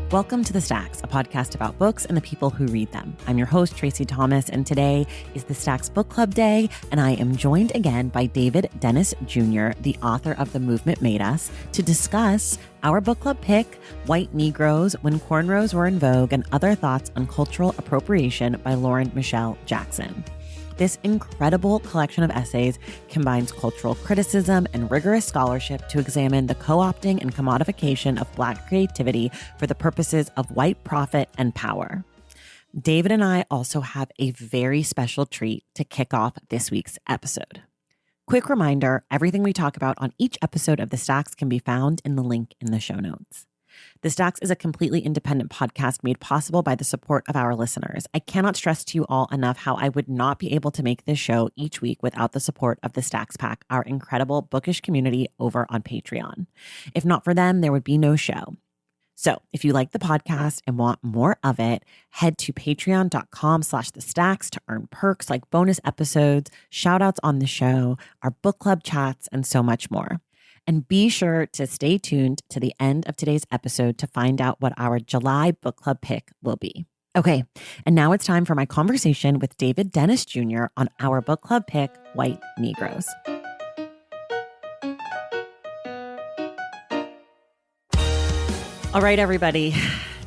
Welcome to The Stacks, a podcast about books and the people who read them. I'm your host, Tracy Thomas, and today is the Stacks Book Club Day, and I am joined again by David Dennis Jr., the author of The Movement Made Us, to discuss our book club pick, White Negroes, When Cornrows Were in Vogue, and Other Thoughts on Cultural Appropriation by Lauren Michele Jackson. This incredible collection of essays combines cultural criticism and rigorous scholarship to examine the co-opting and commodification of Black creativity for the purposes of white profit and power. David and I also have a very special treat to kick off this week's episode. Quick reminder, everything we talk about on each episode of The Stacks can be found in the link in the show notes. The Stacks is a completely independent podcast made possible by the support of our listeners. I cannot stress to you all enough how I would not be able to make this show each week without the support of the Stacks Pack, our incredible bookish community over on Patreon. If not for them, there would be no show. So if you like the podcast and want more of it, head to patreon.com/thestacks to earn perks like bonus episodes, shout outs on the show, our book club chats, and so much more. And be sure to stay tuned to the end of today's episode to find out what our July book club pick will be. Okay, and now it's time for my conversation with David Dennis Jr. on our book club pick, White Negroes. All right, everybody,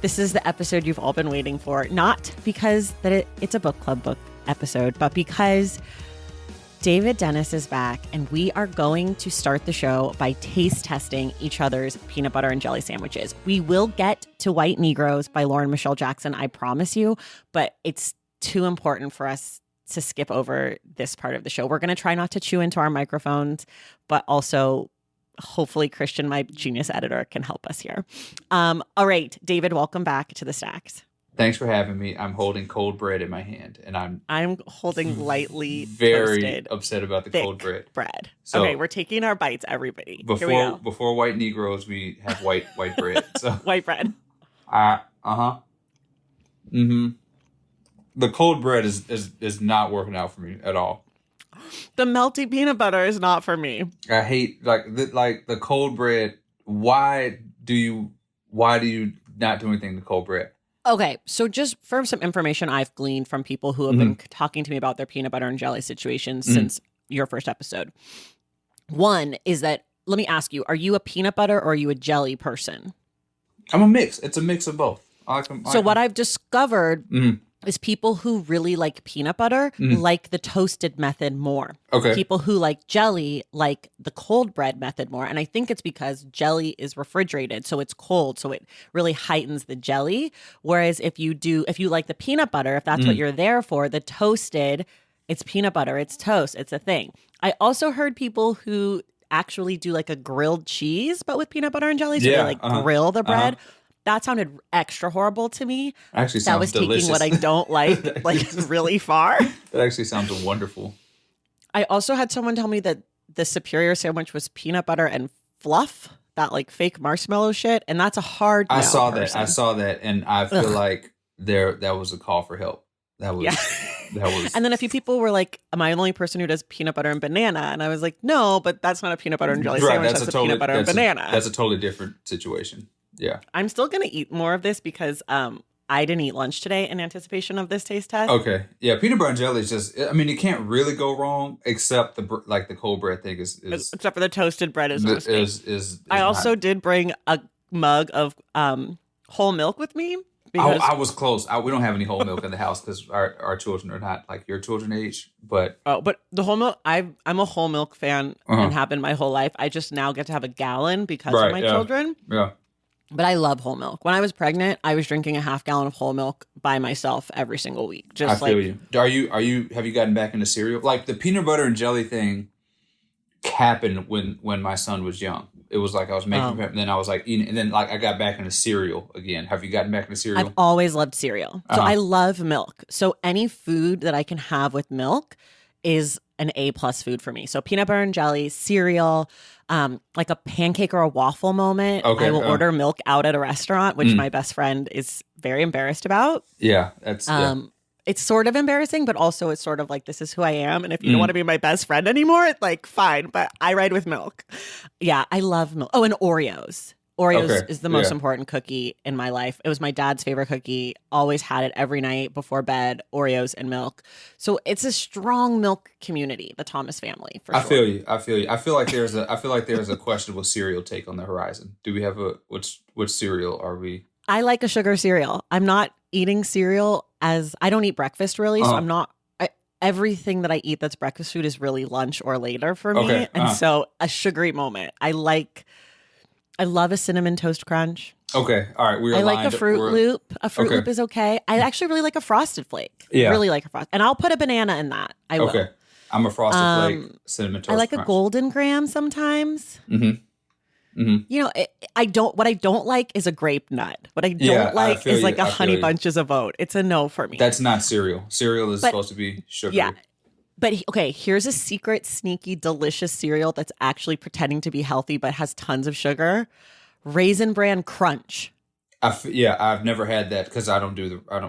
this is the episode you've all been waiting for, not because it's a book club book episode, but because David Dennis is back, and we are going to start the show by taste testing each other's peanut butter and jelly sandwiches. We will get to White Negroes by Lauren Michele Jackson, I promise you, but it's too important for us to skip over this part of the show. We're going to try not to chew into our microphones, but also hopefully Christian, my genius editor, can help us here. All right, David, welcome back to The Stacks. Thanks for having me. I'm holding cold bread in my hand, and I'm holding lightly very toasted, upset about the cold bread. So, okay, we're taking our bites, everybody. Before White Negroes, we have white bread. So white bread. The cold bread is not working out for me at all. The melty peanut butter is not for me. I hate the cold bread. Why do you not do anything to cold bread? Okay, so just for some information I've gleaned from people who have been talking to me about their peanut butter and jelly situations since your first episode. One is that, let me ask you, are you a peanut butter or are you a jelly person? I'm a mix. It's a mix of both. What I've discovered is people who really like peanut butter like the toasted method more. Okay. People who like jelly like the cold bread method more. And I think it's because jelly is refrigerated, so it's cold, so it really heightens the jelly. Whereas if you like the peanut butter, if that's what you're there for, the toasted, it's peanut butter, it's toast, it's a thing. I also heard people who actually do like a grilled cheese, but with peanut butter and jelly, so they grill the bread. That sounded extra horrible to me. Actually, sounds that was delicious. Taking what I don't like really far. That actually sounds wonderful. I also had someone tell me that the superior sandwich was peanut butter and fluff, that like fake marshmallow shit, and that's a hard no. I saw that, and I feel like that was a call for help. That was. And then a few people were like, "Am I the only person who does peanut butter and banana?" And I was like, "No, but that's not a peanut butter and jelly sandwich. That's a peanut butter and banana. That's a totally different situation." Yeah. I'm still going to eat more of this because I didn't eat lunch today in anticipation of this taste test. Okay. Yeah, peanut butter and jelly is just, I mean, you can't really go wrong except the cold bread thing is except for the toasted bread is I also did bring a mug of whole milk with me. Because I was close. We don't have any whole milk in the house because our children are not like your children age. But the whole milk, I'm a whole milk fan and have been my whole life. I just now get to have a gallon because of my children. Yeah. But I love whole milk. When I was pregnant, I was drinking a half gallon of whole milk by myself every single week. I feel you. Have you gotten back into cereal? Like the peanut butter and jelly thing happened when my son was young. It was like I was making him, and then I was like eating, and then like I got back into cereal again. Have you gotten back into cereal? I've always loved cereal. So I love milk. So any food that I can have with milk is an A+ food for me. So peanut butter and jelly, cereal, like a pancake or a waffle moment. Okay, I will order milk out at a restaurant, which my best friend is very embarrassed about. Yeah, that's it's sort of embarrassing, but also it's sort of like, this is who I am. And if you don't want to be my best friend anymore, like fine, but I ride with milk. Yeah, I love milk. Oh, and Oreos. Oreos Okay. is the most Yeah. important cookie in my life. It was my dad's favorite cookie. Always had it every night before bed, Oreos and milk. So it's a strong milk community, the Thomas family, for I sure. feel you. I feel you. I feel like there's a questionable cereal take on the horizon. Do we have which cereal are we? I like a sugar cereal. I'm not eating cereal as I don't eat breakfast really, so Uh-huh. I'm not everything that I eat that's breakfast food is really lunch or later for me. Okay. And so a sugary moment. I love a cinnamon toast crunch. Okay. All right. We're I like a aligned. Fruit We're Loop. A Fruit okay. Loop is okay. I actually really like a Frosted Flake. Yeah. Really like a Frosted. And I'll put a banana in that. I Okay. will. I'm a Frosted Flake cinnamon I toast like a crunch. Golden Graham sometimes. Mm-hmm. Mm-hmm. You know, what I don't like is a grape nut. What I Yeah, don't I like feel is you. like a I feel honey you. bunches of oat. It's a no for me. That's not cereal. Cereal is But supposed to be yeah, sugary. but okay, here's a secret, sneaky, delicious cereal that's actually pretending to be healthy but has tons of sugar. Raisin Bran Crunch. Yeah, I've never had that because I don't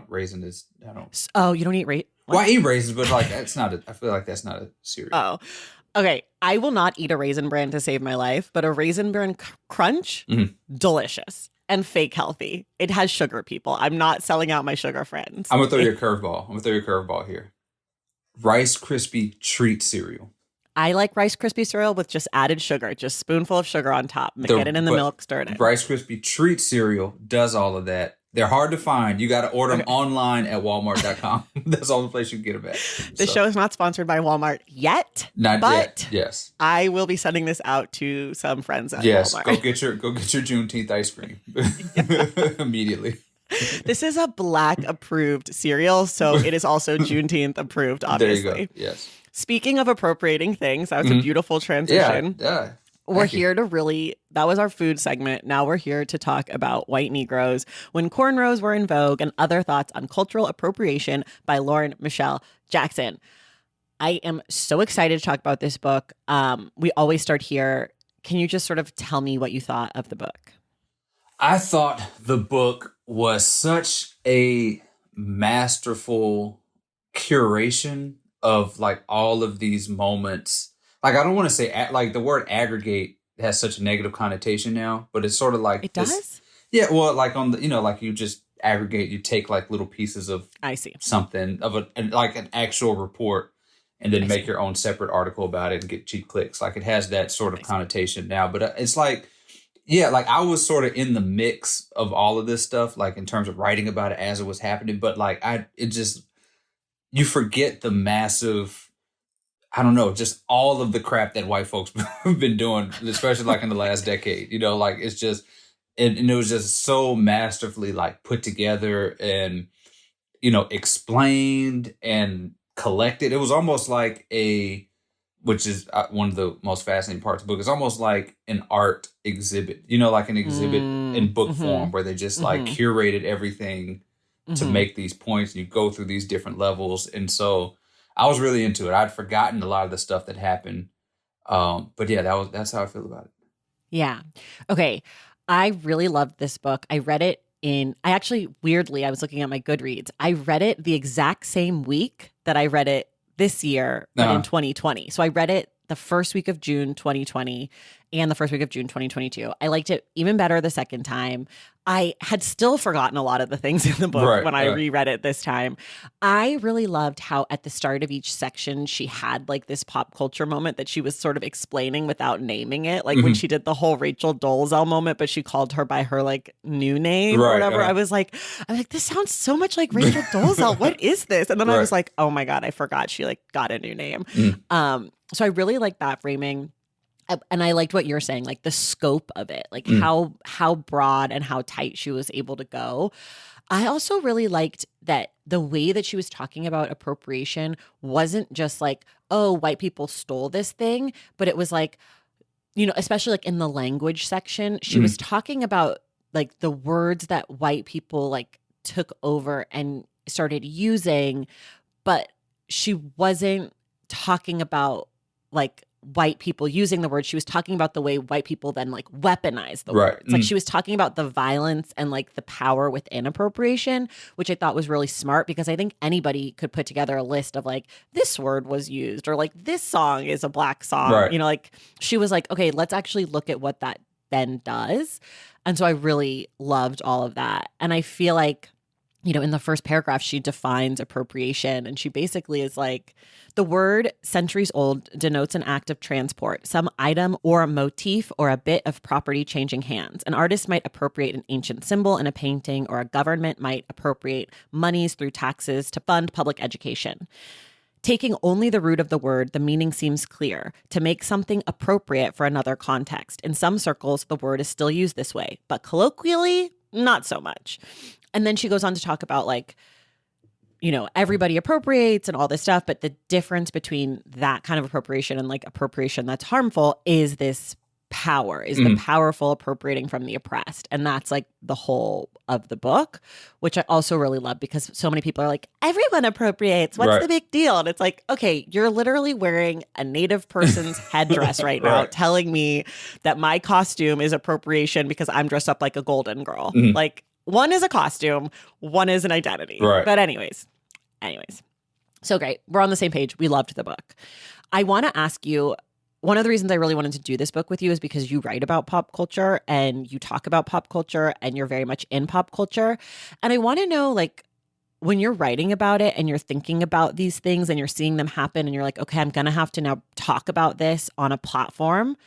raisin is I don't. Oh, you don't eat raisin? Well, I eat raisins, but like that's not. I feel like that's not a cereal. Oh, okay. I will not eat a Raisin Bran to save my life, but a Raisin Bran Crunch, delicious and fake healthy. It has sugar, people. I'm not selling out my sugar friends. I'm gonna throw you a curveball. I'm gonna throw you a curveball here. Rice Krispie treat cereal. I like Rice Krispie cereal with just added sugar, just spoonful of sugar on top. Get it in the But milk, stir it in. Rice Krispie treat cereal does all of that. They're hard to find. You got to order them online at Walmart.com. That's the only place you can get them at. This show is not sponsored by Walmart yet, Not but yet. Yes. I will be sending this out to some friends at Yes. Walmart. Go get your Juneteenth ice cream immediately. This is a Black approved cereal, so it is also Juneteenth approved, obviously. There you go. Yes. Speaking of appropriating things, that was a beautiful transition. Yeah. We're here to that was our food segment. Now we're here to talk about white Negroes when cornrows were in vogue and other thoughts on cultural appropriation by Lauren Michele Jackson. I am so excited to talk about this book. We always start here. Can you just sort of tell me what you thought of the book? I thought the book was such a masterful curation of like all of these moments. Like, I don't want to say like the word aggregate has such a negative connotation now, but it's sort of like it does. Yeah, well, like on the like you just aggregate, you take like little pieces of something of like an actual report, and then make your own separate article about it and get cheap clicks. Like it has that sort of connotation now, but it's like. Yeah, like I was sort of in the mix of all of this stuff, like in terms of writing about it as it was happening. But like you forget the massive, I don't know, just all of the crap that white folks have been doing, especially like in the last decade. Like it's just, and it was just so masterfully like put together and, explained and collected. It was almost like which is one of the most fascinating parts of the book. It's almost like an art exhibit, like an exhibit in book form where they just like curated everything to make these points. And you go through these different levels. And so I was really into it. I'd forgotten a lot of the stuff that happened. But yeah, that's how I feel about it. Yeah. Okay. I really loved this book. I read it weirdly, I was looking at my Goodreads. I read it the exact same week that I read it this year, but in 2020. So I read it the first week of June 2020 and the first week of June 2022. I liked it even better the second time. I had still forgotten a lot of the things in the book when I reread it this time. I really loved how at the start of each section, she had like this pop culture moment that she was sort of explaining without naming it. Like when she did the whole Rachel Dolezal moment, but she called her by her like new name or whatever. I was like, this sounds so much like Rachel Dolezal. What is this? And then I was like, oh my God, I forgot she like got a new name. So I really like that framing. And I liked what you're saying, like the scope of it, like how broad and how tight she was able to go. I also really liked that the way that she was talking about appropriation wasn't just like, oh, white people stole this thing, but it was like, especially like in the language section, she was talking about like the words that white people like took over and started using, but she wasn't talking about like white people using the word. She was talking about the way white people then like weaponize the words. Like she was talking about the violence and like the power within appropriation, which I thought was really smart because I think anybody could put together a list of like this word was used or like this song is a black song. Like she was like, okay, let's actually look at what that then does. And so I really loved all of that. And I feel like, you know, in the first paragraph, she defines appropriation, and she basically is like, the word centuries old denotes an act of transport, some item or a motif or a bit of property changing hands. An artist might appropriate an ancient symbol in a painting, or a government might appropriate monies through taxes to fund public education. Taking only the root of the word, the meaning seems clear: to make something appropriate for another context. In some circles, the word is still used this way, but colloquially, not so much. And then she goes on to talk about, like, you know, everybody appropriates and all this stuff, but the difference between that kind of appropriation and like appropriation that's harmful is this power, is the powerful appropriating from the oppressed. And that's like the whole of the book, which I also really love, because so many people are like, everyone appropriates. What's the big deal? And it's like, okay, you're literally wearing a native person's headdress right now, telling me that my costume is appropriation because I'm dressed up like a golden girl. Like, one is a costume, one is an identity. But anyways, so great. We're on the same page. We loved the book. I want to ask you, one of the reasons I really wanted to do this book with you is because you write about pop culture and you talk about pop culture and you're very much in pop culture. And I want to know, like, when you're writing about it and you're thinking about these things and you're seeing them happen and you're like, okay, I'm going to have to now talk about this on a platform.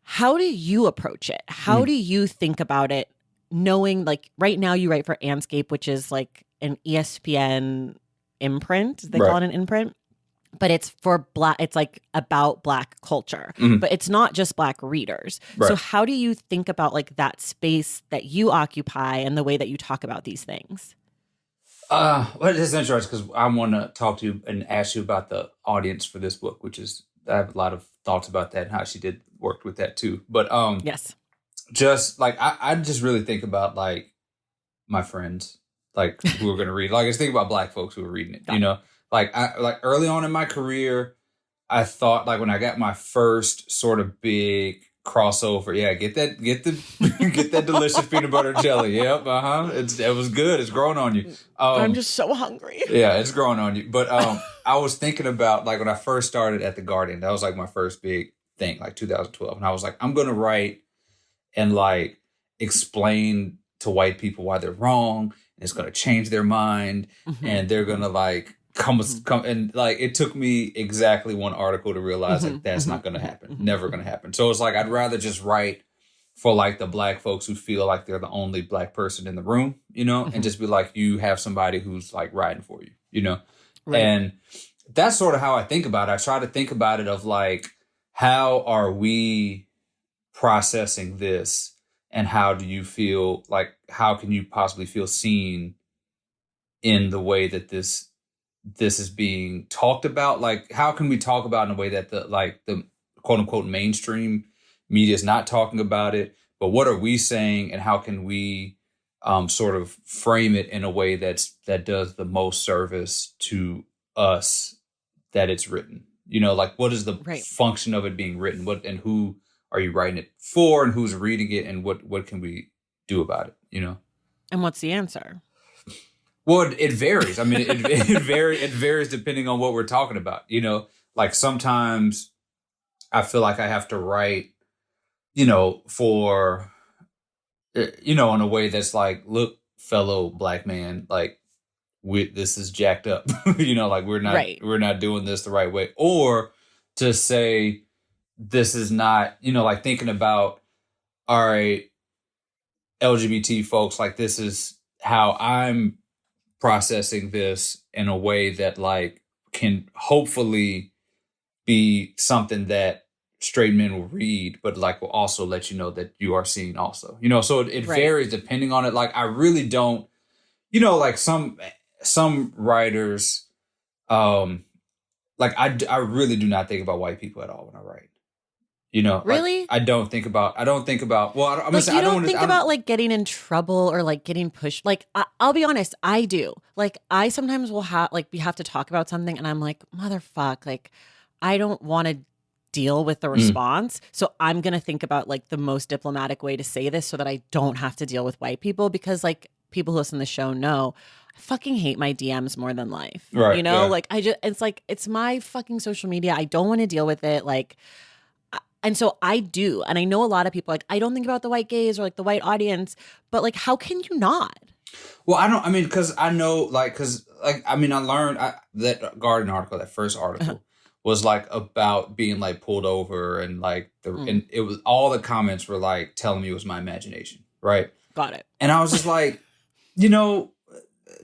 How do you approach it? How do you think about it? Knowing, like, right now you write for Anscape, which is like an ESPN imprint. They call it an imprint. But it's for Black, it's like about Black culture. But it's not just Black readers. So how do you think about like that space that you occupy and the way that you talk about these things? Well, it's interesting because I want to talk to you and ask you about the audience for this book, which is, I have a lot of thoughts about that and how she worked with that too. But yes. Just like I just really think about like my friends, like who are going to read. Like I just think about Black folks who are reading it. You know, like early on in my career, I thought, like, when I got my first sort of big crossover, get that delicious peanut butter jelly. Yep, it was good. It's growing on you. I'm just so hungry. Yeah, it's growing on you. But I was thinking about, like, when I first started at the Guardian, that was like my first big thing, like 2012, and I was like, I'm going to write and like explain to white people why they're wrong, and it's going to change their mind, and they're going to like come and like, it took me exactly one article to realize like that's not going to happen, never going to happen. So it's like, I'd rather just write for like the Black folks who feel like they're the only Black person in the room, you know, and just be like, you have somebody who's like riding for you, you know, and that's sort of how I think about it. I try to think about it of like, how are we processing this, and how do you feel, like, how can you possibly feel seen in the way that this is being talked about? Like, how can we talk about in a way that the quote unquote mainstream media is not talking about it, but what are we saying, and how can we sort of frame it in a way that does the most service to us that it's written? You know, like, what is the function of it being written? What and who are you writing it for, and who's reading it, and what can we do about it, you know? And what's the answer? Well, it varies. I mean, it varies depending on what we're talking about, you know? Like, sometimes I feel like I have to write, you know, for, you know, in a way that's like, look, fellow Black man, like, this is jacked up, you know, like we're not doing this the right way. Or to say, this is not, you know, like thinking about, all right, LGBT folks, like, this is how I'm processing this in a way that like can hopefully be something that straight men will read, but like will also let you know that you are seen also, you know. So it varies depending on it. Like, I really don't, you know, like some writers, like I really do not think about white people at all when I write. You know, really? Like, I don't think about, well, like, you don't think about like getting in trouble or like getting pushed. Like, I'll be honest, I do. Like, I sometimes will have, like, we have to talk about something and I'm like, motherfuck, like, I don't want to deal with the response. So I'm going to think about like the most diplomatic way to say this so that I don't have to deal with white people, because like people who listen to the show know I fucking hate my DMs more than life. Right. You know, like it's like, it's my fucking social media. I don't want to deal with it. Like, And so I do. And I know a lot of people like, I don't think about the white gaze or like the white audience, but like, how can you not? Well, I don't. I mean, because I know, like, because like, I mean, I learned that Guardian article, that first article, was like about being like pulled over and like and it was all the comments were like telling me it was my imagination, right? Got it. And I was just like, you know,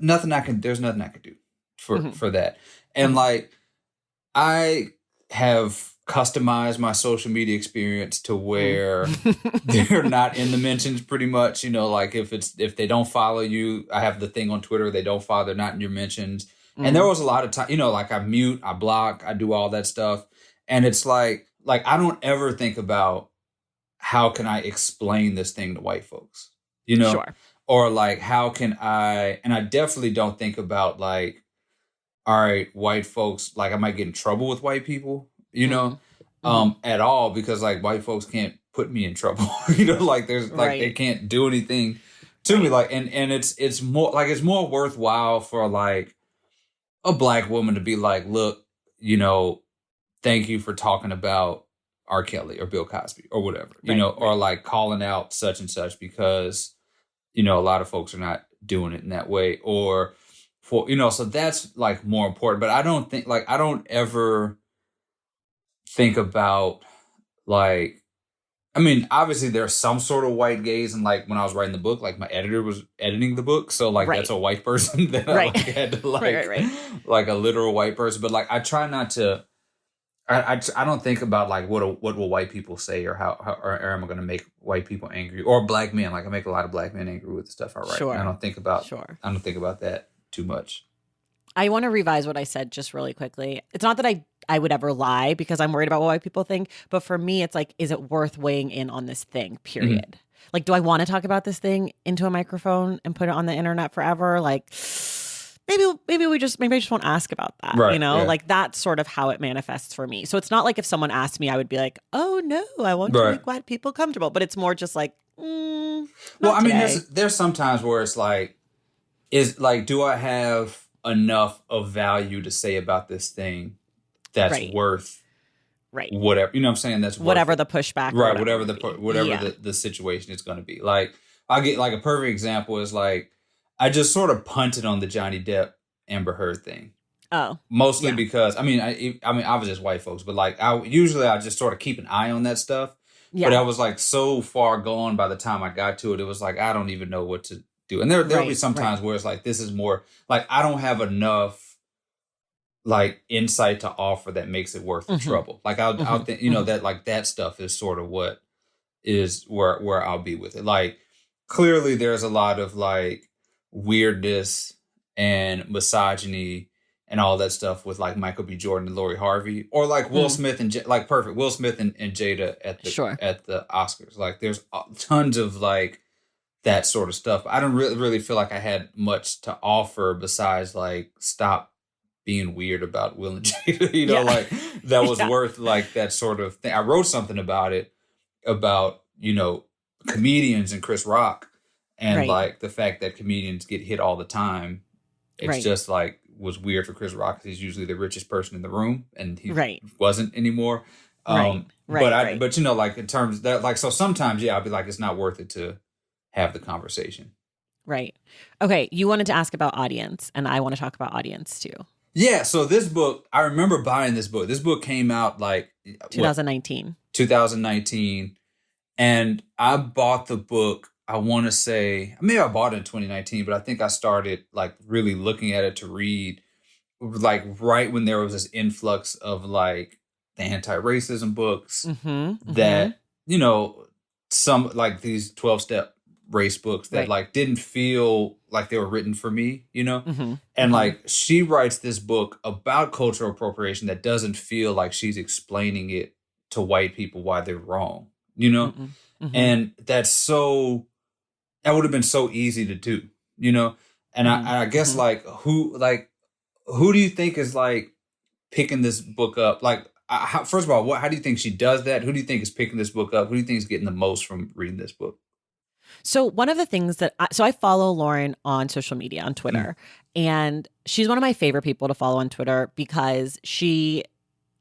nothing I can. There's nothing I can do for that. And like, I have customized my social media experience to where they're not in the mentions pretty much. You know, like if they don't follow you, I have the thing on Twitter, they don't follow, they're not in your mentions. And there was a lot of time, you know, like I mute, I block, I do all that stuff. And it's like I don't ever think about how can I explain this thing to white folks, you know? Sure. Or like how can and I definitely don't think about like, all right, white folks, like I might get in trouble with white people, you know, at all, because like white folks can't put me in trouble, you know, like there's like they can't do anything to me, like, and it's more like it's more worthwhile for like a black woman to be like, look, you know, thank you for talking about R. Kelly or Bill Cosby or whatever, you know, or like calling out such and such because, you know, a lot of folks are not doing it in that way, or for, you know, so that's like more important. But I don't think like I don't ever think about like, I mean, obviously there's some sort of white gaze, and like when I was writing the book, like my editor was editing the book, so like that's a white person that I like, had to like like a literal white person. But like I try not to. I don't think about like what will white people say, or how or am I going to make white people angry, or black men. Like I make a lot of black men angry with the stuff I write. Sure. And I don't think about that too much. I want to revise what I said just really quickly. It's not that I would ever lie because I'm worried about what white people think, but for me, it's like, is it worth weighing in on this thing, period? Like, do I want to talk about this thing into a microphone and put it on the internet forever? Like, maybe I just won't ask about that, you know? Like, that's sort of how it manifests for me. So it's not like if someone asked me, I would be like, oh no, I want to make white people comfortable. But it's more just like, well, I mean, there's some times where it's like, do I have enough of value to say about this thing that's worth whatever, you know what I'm saying, that's whatever the pushback, whatever the situation is going to be. Like I'll get like a perfect example is like I just sort of punted on the Johnny Depp Amber Heard thing. Mostly because I mean obviously it's white folks, but like I just sort of keep an eye on that stuff. But I was like so far gone by the time I got to it. It was like I don't even know what to do. And there'll be some times where it's like this is more like I don't have enough like insight to offer that makes it worth the trouble. Like I'll think, you know, that like that stuff is sort of what is where I'll be with it. Like clearly there's a lot of like weirdness and misogyny and all that stuff with like Michael B. Jordan and Lori Harvey, or like Will Smith and Will Smith and Jada at the Oscars. Like there's tons of like that sort of stuff. I don't really feel like I had much to offer besides like stop being weird about Will and Jada, you know, like that was worth like that sort of thing. I wrote something about it, about, you know, comedians and Chris Rock and like the fact that comedians get hit all the time. It's just like was weird for Chris Rock because he's usually the richest person in the room and he wasn't anymore. But you know, like in terms that like, so sometimes, I'll be like, it's not worth it to have the conversation. Right. Okay. You wanted to ask about audience, and I want to talk about audience too. Yeah. So this book, I remember buying this book. This book came out like 2019. 2019. And I bought the book, I want to say, maybe I bought it in 2019, but I think I started like really looking at it to read like right when there was this influx of like the anti-racism books that, you know, some like these 12-step race books that like didn't feel like they were written for me, you know? And like she writes this book about cultural appropriation that doesn't feel like she's explaining it to white people why they're wrong, you know? And that would have been so easy to do, you know? And I guess like who do you think is like picking this book up? Like, first of all, how do you think she does that? Who do you think is picking this book up? Who do you think is getting the most from reading this book? So one of the things that I follow Lauren on social media, on Twitter, and she's one of my favorite people to follow on Twitter because she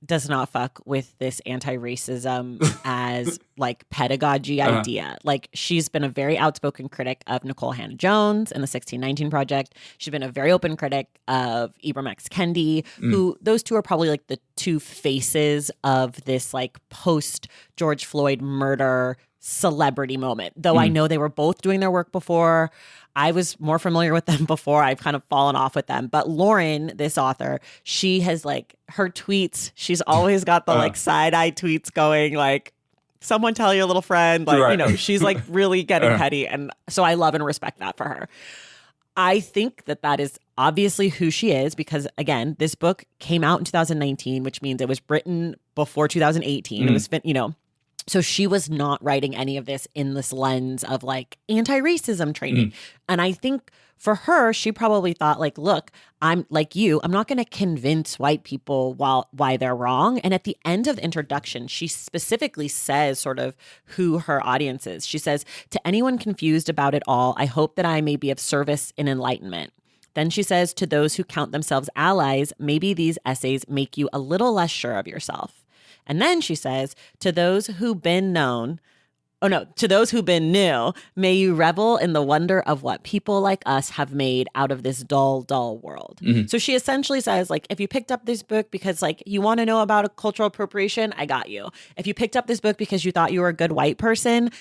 does not fuck with this anti-racism as like pedagogy idea. Like, she's been a very outspoken critic of Nicole Hannah-Jones and the 1619 Project. She's been a very open critic of Ibram X. Kendi, who those two are probably like the two faces of this like post George Floyd murder celebrity moment. Though I know they were both doing their work before. I was more familiar with them before. I've kind of fallen off with them. But Lauren, this author, she has like her tweets. She's always got the like side-eye tweets going like, someone tell your little friend. Like, you know, she's like really getting petty. And so I love and respect that for her. I think that that is obviously who she is because, again, this book came out in 2019, which means it was written before 2018. It was, you know, so she was not writing any of this in this lens of like anti-racism training. And I think for her, she probably thought like, look, I'm like you, I'm not going to convince white people why they're wrong. And at the end of the introduction, she specifically says sort of who her audience is. She says, to anyone confused about it all, I hope that I may be of service in enlightenment. Then she says, to those who count themselves allies, maybe these essays make you a little less sure of yourself. And then she says, to those who've been new, may you revel in the wonder of what people like us have made out of this dull, dull world. So she essentially says, like, if you picked up this book because, like, you want to know about a cultural appropriation, I got you. If you picked up this book because you thought you were a good white person,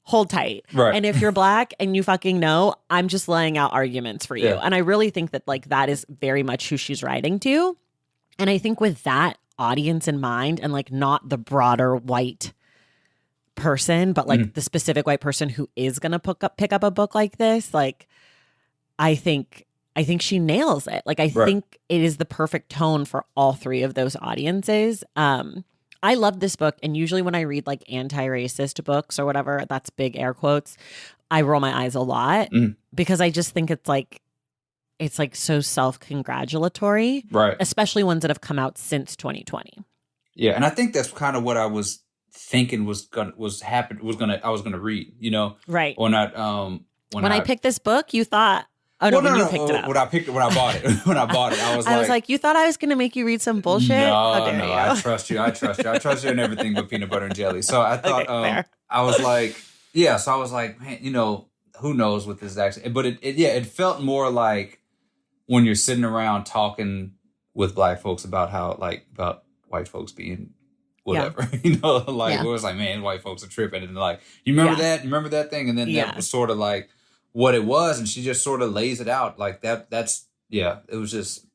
hold tight. Right. And if you're Black and you fucking know, I'm just laying out arguments for you. And I really think that, like, that is very much who she's writing to. And I think with that audience in mind and like not the broader white person, but like the specific white person who is going to pick up a book like this, like I think she nails it. Like I think it is the perfect tone for all three of those audiences. I love this book, and usually when I read like anti-racist books or whatever, that's big air quotes, I roll my eyes a lot because I just think it's like so self-congratulatory, right? Especially ones that have come out since 2020. Yeah, and I think that's kind of what I was thinking I was gonna read. You know, right? When I picked this book, you thought, oh no, you picked it up. When I bought it, I was like, you thought I was gonna make you read some bullshit? No, I trust you. I trust you in everything but peanut butter and jelly. So I thought, I was like, yeah. So I was like, man, you know, who knows what this is actually? But it felt more like when you're sitting around talking with Black folks about about white folks being whatever, you know, like it was like, man, white folks are tripping, and like, you remember that? You remember that thing? And then that was sort of like what it was, and she just sort of lays it out like that. It was just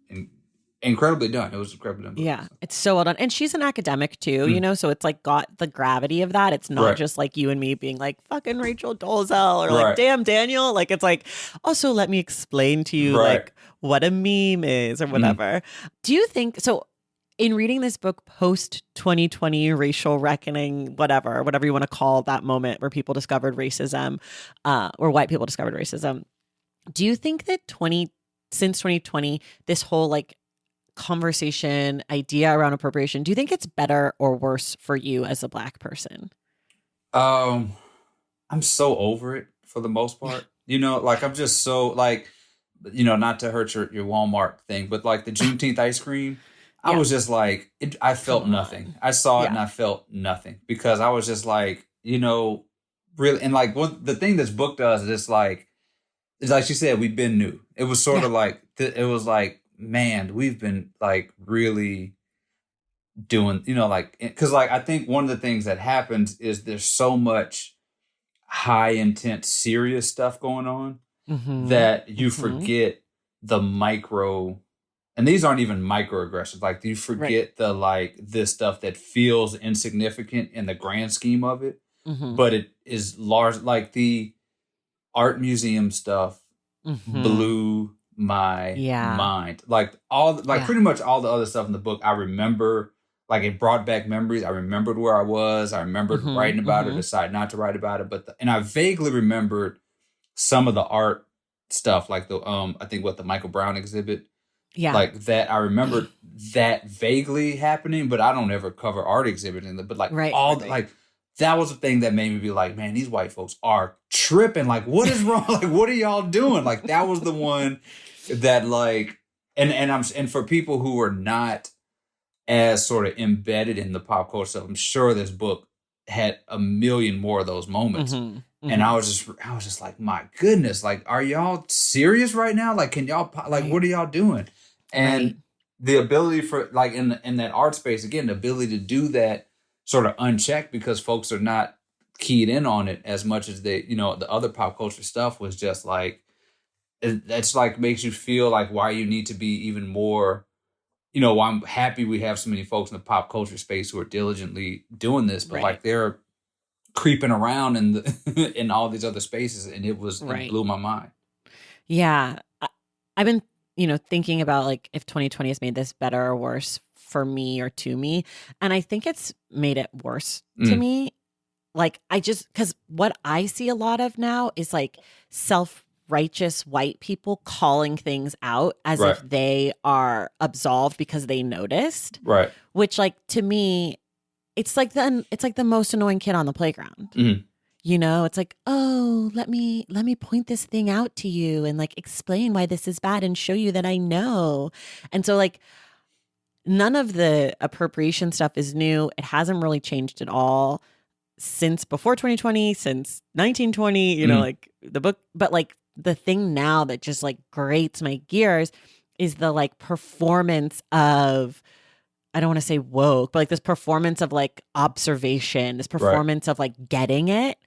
incredibly done. It was incredibly done. Yeah, it's so well done. And she's an academic too, you know, so it's like got the gravity of that. It's not just like you and me being like, fucking Rachel Dolezal or like, damn Daniel. Like, it's like, also let me explain to you like what a meme is or whatever. Do you think, so in reading this book post 2020 racial reckoning, whatever you want to call that moment where people discovered racism, or white people discovered racism, do you think that since 2020, this whole like conversation idea around appropriation, do you think it's better or worse for you as a Black person? I'm so over it for the most part. You know, like I'm just so like, you know, not to hurt your Walmart thing, but like the Juneteenth ice cream, I was just like, I felt nothing. I saw it and I felt nothing because I was just like, you know, really. And like the thing this book does is it's like she said, we've been new. It was sort of like, it was like, man, we've been like really doing, you know, like, because like I think one of the things that happens is there's so much high intense serious stuff going on that you forget the micro, and these aren't even microaggressions, like you forget the like this stuff that feels insignificant in the grand scheme of it, but it is large. Like the art museum stuff blew my mind. Like pretty much all the other stuff in the book I remember, like it brought back memories. I remembered where I was. I remembered writing about it, decided not to write about it, and I vaguely remembered some of the art stuff, like the I think the Michael Brown exhibit, like that. I remembered that vaguely happening, but I don't ever cover art exhibiting. But like like that was the thing that made me be like, man, these white folks are tripping. Like, what is wrong? Like, what are y'all doing? Like, that was the one that like, and for people who are not as sort of embedded in the pop culture stuff. I'm sure this book had a million more of those moments. And I was just like, my goodness, like, are y'all serious right now? Like, can y'all, like, what are y'all doing? And the ability for, like, in that art space, again, the ability to do that sort of unchecked because folks are not keyed in on it as much as they, you know, the other pop culture stuff was just like, that's like makes you feel like why you need to be even more, you know, I'm happy we have so many folks in the pop culture space who are diligently doing this, but like they're creeping around in the in all these other spaces, and it blew my mind. Yeah, I've been, you know, thinking about like if 2020 has made this better or worse for me or to me, and I think it's made it worse to me. Like because what I see a lot of now is like self-righteous white people calling things out as if they are absolved because they noticed. Right. Which, like, to me, it's like the most annoying kid on the playground. You know, it's like, oh, let me point this thing out to you and like explain why this is bad and show you that I know. And so like none of the appropriation stuff is new. It hasn't really changed at all since before 2020, since 1920, you know, like the book. But like the thing now that just like grates my gears is the like performance of, I don't want to say woke, but like this performance of like observation, this performance of like getting it.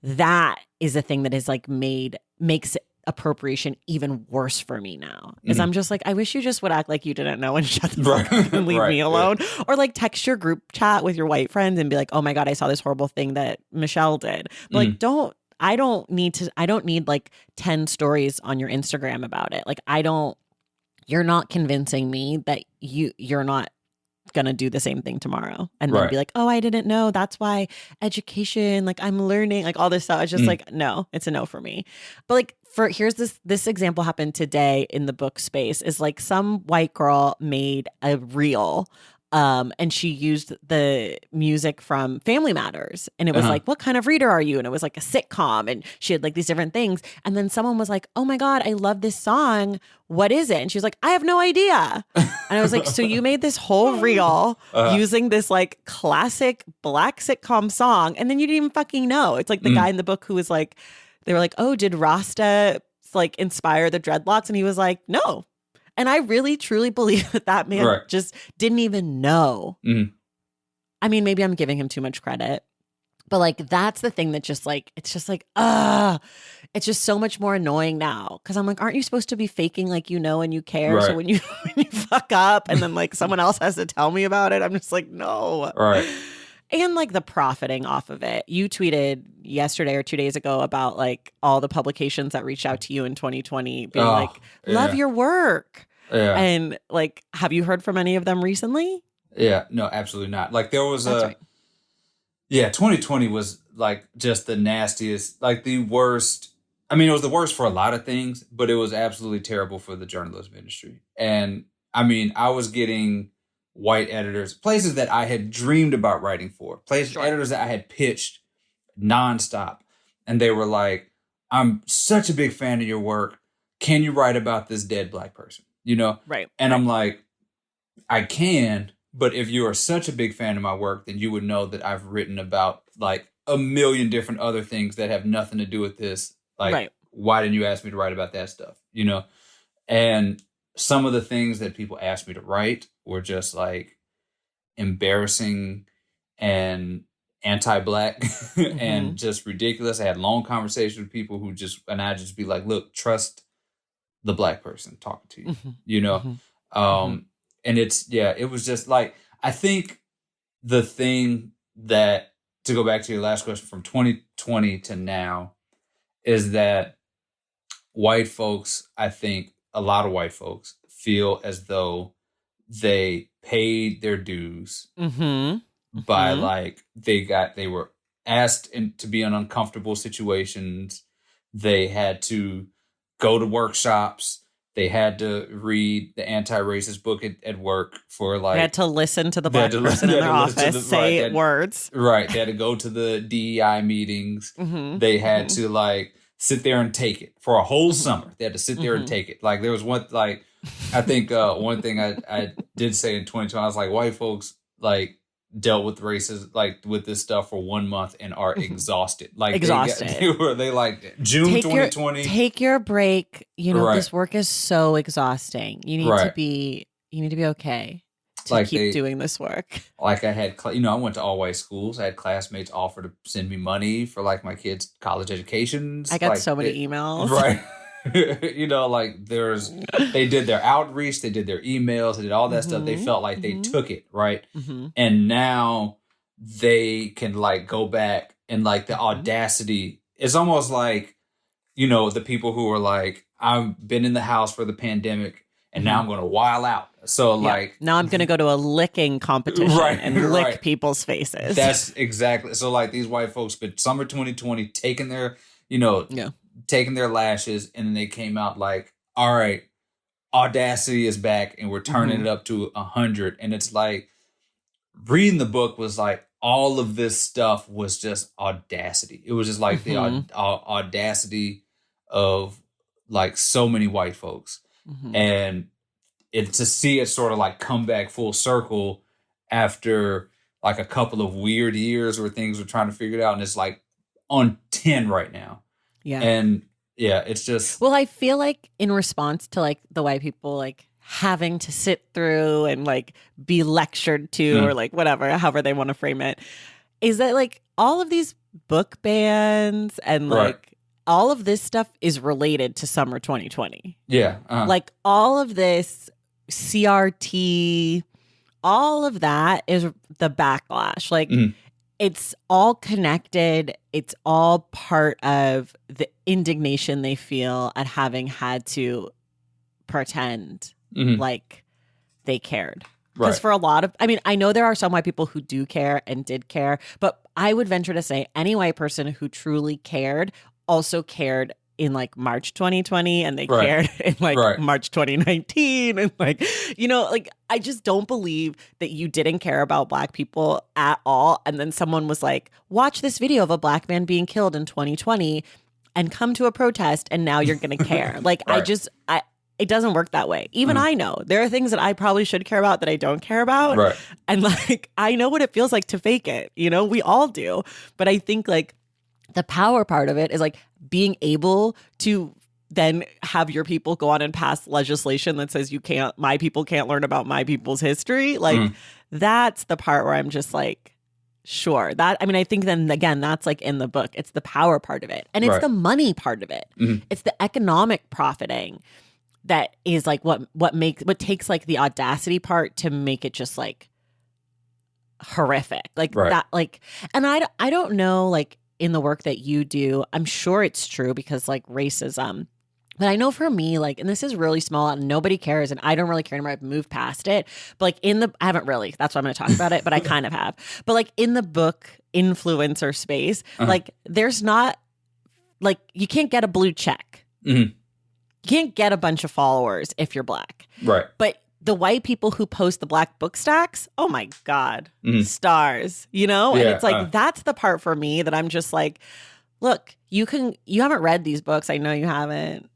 That is a thing that is like makes appropriation even worse for me now. Is I'm just like, I wish you just would act like you didn't know and shut the fuck up and leave me alone. Or like text your group chat with your white friends and be like, oh my God, I saw this horrible thing that Michele did. But like, I don't need like 10 stories on your Instagram about it. Like, you're not convincing me that you're not gonna do the same thing tomorrow and then be like, oh, I didn't know, that's why education, like I'm learning, like all this stuff. It's just like, no, it's a no for me. But like here's this example happened today in the book space is like some white girl made a reel and she used the music from Family Matters. And it was like, what kind of reader are you? And it was like a sitcom. And she had like these different things. And then someone was like, oh my God, I love this song. What is it? And she was like, I have no idea. And I was like, so you made this whole reel using this like classic Black sitcom song. And then you didn't even fucking know. It's like the guy in the book who was like, they were like, oh, did Rasta like inspire the dreadlocks? And he was like, no. And I really, truly believe that man just didn't even know. I mean, maybe I'm giving him too much credit. But like, that's the thing that just like, it's just like, it's just so much more annoying now. Cause I'm like, aren't you supposed to be faking like you know and you care? So when you fuck up and then like someone else has to tell me about it, I'm just like, no. And like the profiting off of it. You tweeted yesterday or 2 days ago about like all the publications that reached out to you in 2020 being like, love your work. And like, have you heard from any of them recently? No, absolutely not. Like there was 2020 was like just the nastiest, like the worst. I mean, it was the worst for a lot of things, but it was absolutely terrible for the journalism industry. And I mean, I was getting white editors, places that I had dreamed about writing for, editors that I had pitched nonstop. And they were like, I'm such a big fan of your work. Can you write about this dead Black person? You know? And I'm like, I can, but if you are such a big fan of my work, then you would know that I've written about like a million different other things that have nothing to do with this. Like, why didn't you ask me to write about that stuff? You know? And some of the things that people asked me to write were just like embarrassing and anti-Black and just ridiculous. I had long conversations with people who I'd just be like, look, trust the Black person talking to you, you know? And it was just like, I think the thing that, to go back to your last question, from 2020 to now, is that white folks, I think a lot of white folks feel as though they paid their dues by like, they were asked to be in uncomfortable situations. They had to go to workshops. They had to read the anti-racist book at work for like... They had to listen to the Black person in their office say words. Right. They had to go to the DEI meetings. They had to like sit there and take it for a whole summer. They had to sit there and take it. Like there was one, like I think one thing I did say in 2020, I was like, white folks like dealt with racism, like with this stuff for 1 month and are exhausted. Like Exhausted. they like June 2020. Take your break. You know, Right. this work is so exhausting. Right. You need to be okay to Like keep doing this work. like I had, I went to all white schools. I had classmates offer to send me money for like my kids' college educations. I got so many emails. Right. Like they did their outreach, they did their emails, they did all that stuff. They felt like they took it, right? And now they can like go back and like the audacity. It's almost like, the people who are like, I've been in the house for the pandemic and now I'm going to wild out. So like now I'm going to go to a licking competition and lick people's faces. That's exactly. So like these white folks spent summer 2020 taking their, taking their lashes, and then they came out like, all right, audacity is back and we're turning it up to 100. And it's like reading the book was like all of this stuff was just audacity. It was just like the audacity of like so many white folks. And to see it sort of like come back full circle after like a couple of weird years where things were trying to figure it out, and it's like on 10 right now. Yeah. And yeah, it's just. Well, I feel like in response to like the white people like having to sit through and like be lectured to or like whatever, however they want to frame it, is that like all of these book bans and like all of this stuff is related to summer 2020. Yeah. Like all of this CRT, all of that is the backlash. Like it's all connected. It's all part of the indignation they feel at having had to pretend like they cared. Because for a lot of, I know there are some white people who do care and did care, but I would venture to say any white person who truly cared also cared in like March 2020 and they cared in like March 2019 and like, like I just don't believe that you didn't care about Black people at all. And then someone was like, watch this video of a Black man being killed in 2020 and come to a protest and now you're going to care. Like it doesn't work that way. Even I know there are things that I probably should care about that I don't care about. Right. And like, I know what it feels like to fake it. We all do. But I think like the power part of it is like being able to then have your people go on and pass legislation that says my people can't learn about my people's history. Like that's the part where I'm just like, sure. I think then again, that's like in the book. It's the power part of it. And it's the money part of it. It's the economic profiting that is like what takes like the audacity part to make it just like horrific. Like that, like, and I don't know, like, in the work that you do, I'm sure it's true because like racism, but I know for me, like, and this is really small and nobody cares and I don't really care anymore. I've moved past it, but like I haven't really, that's why I'm going to talk about it, but I kind of have, but like in the book influencer space, like there's not like, you can't get a blue check. You can't get a bunch of followers if you're Black. Right. But the white people who post the Black book stacks, oh my God, stars, and it's like, that's the part for me that I'm just like, look, you haven't read these books. I know you haven't.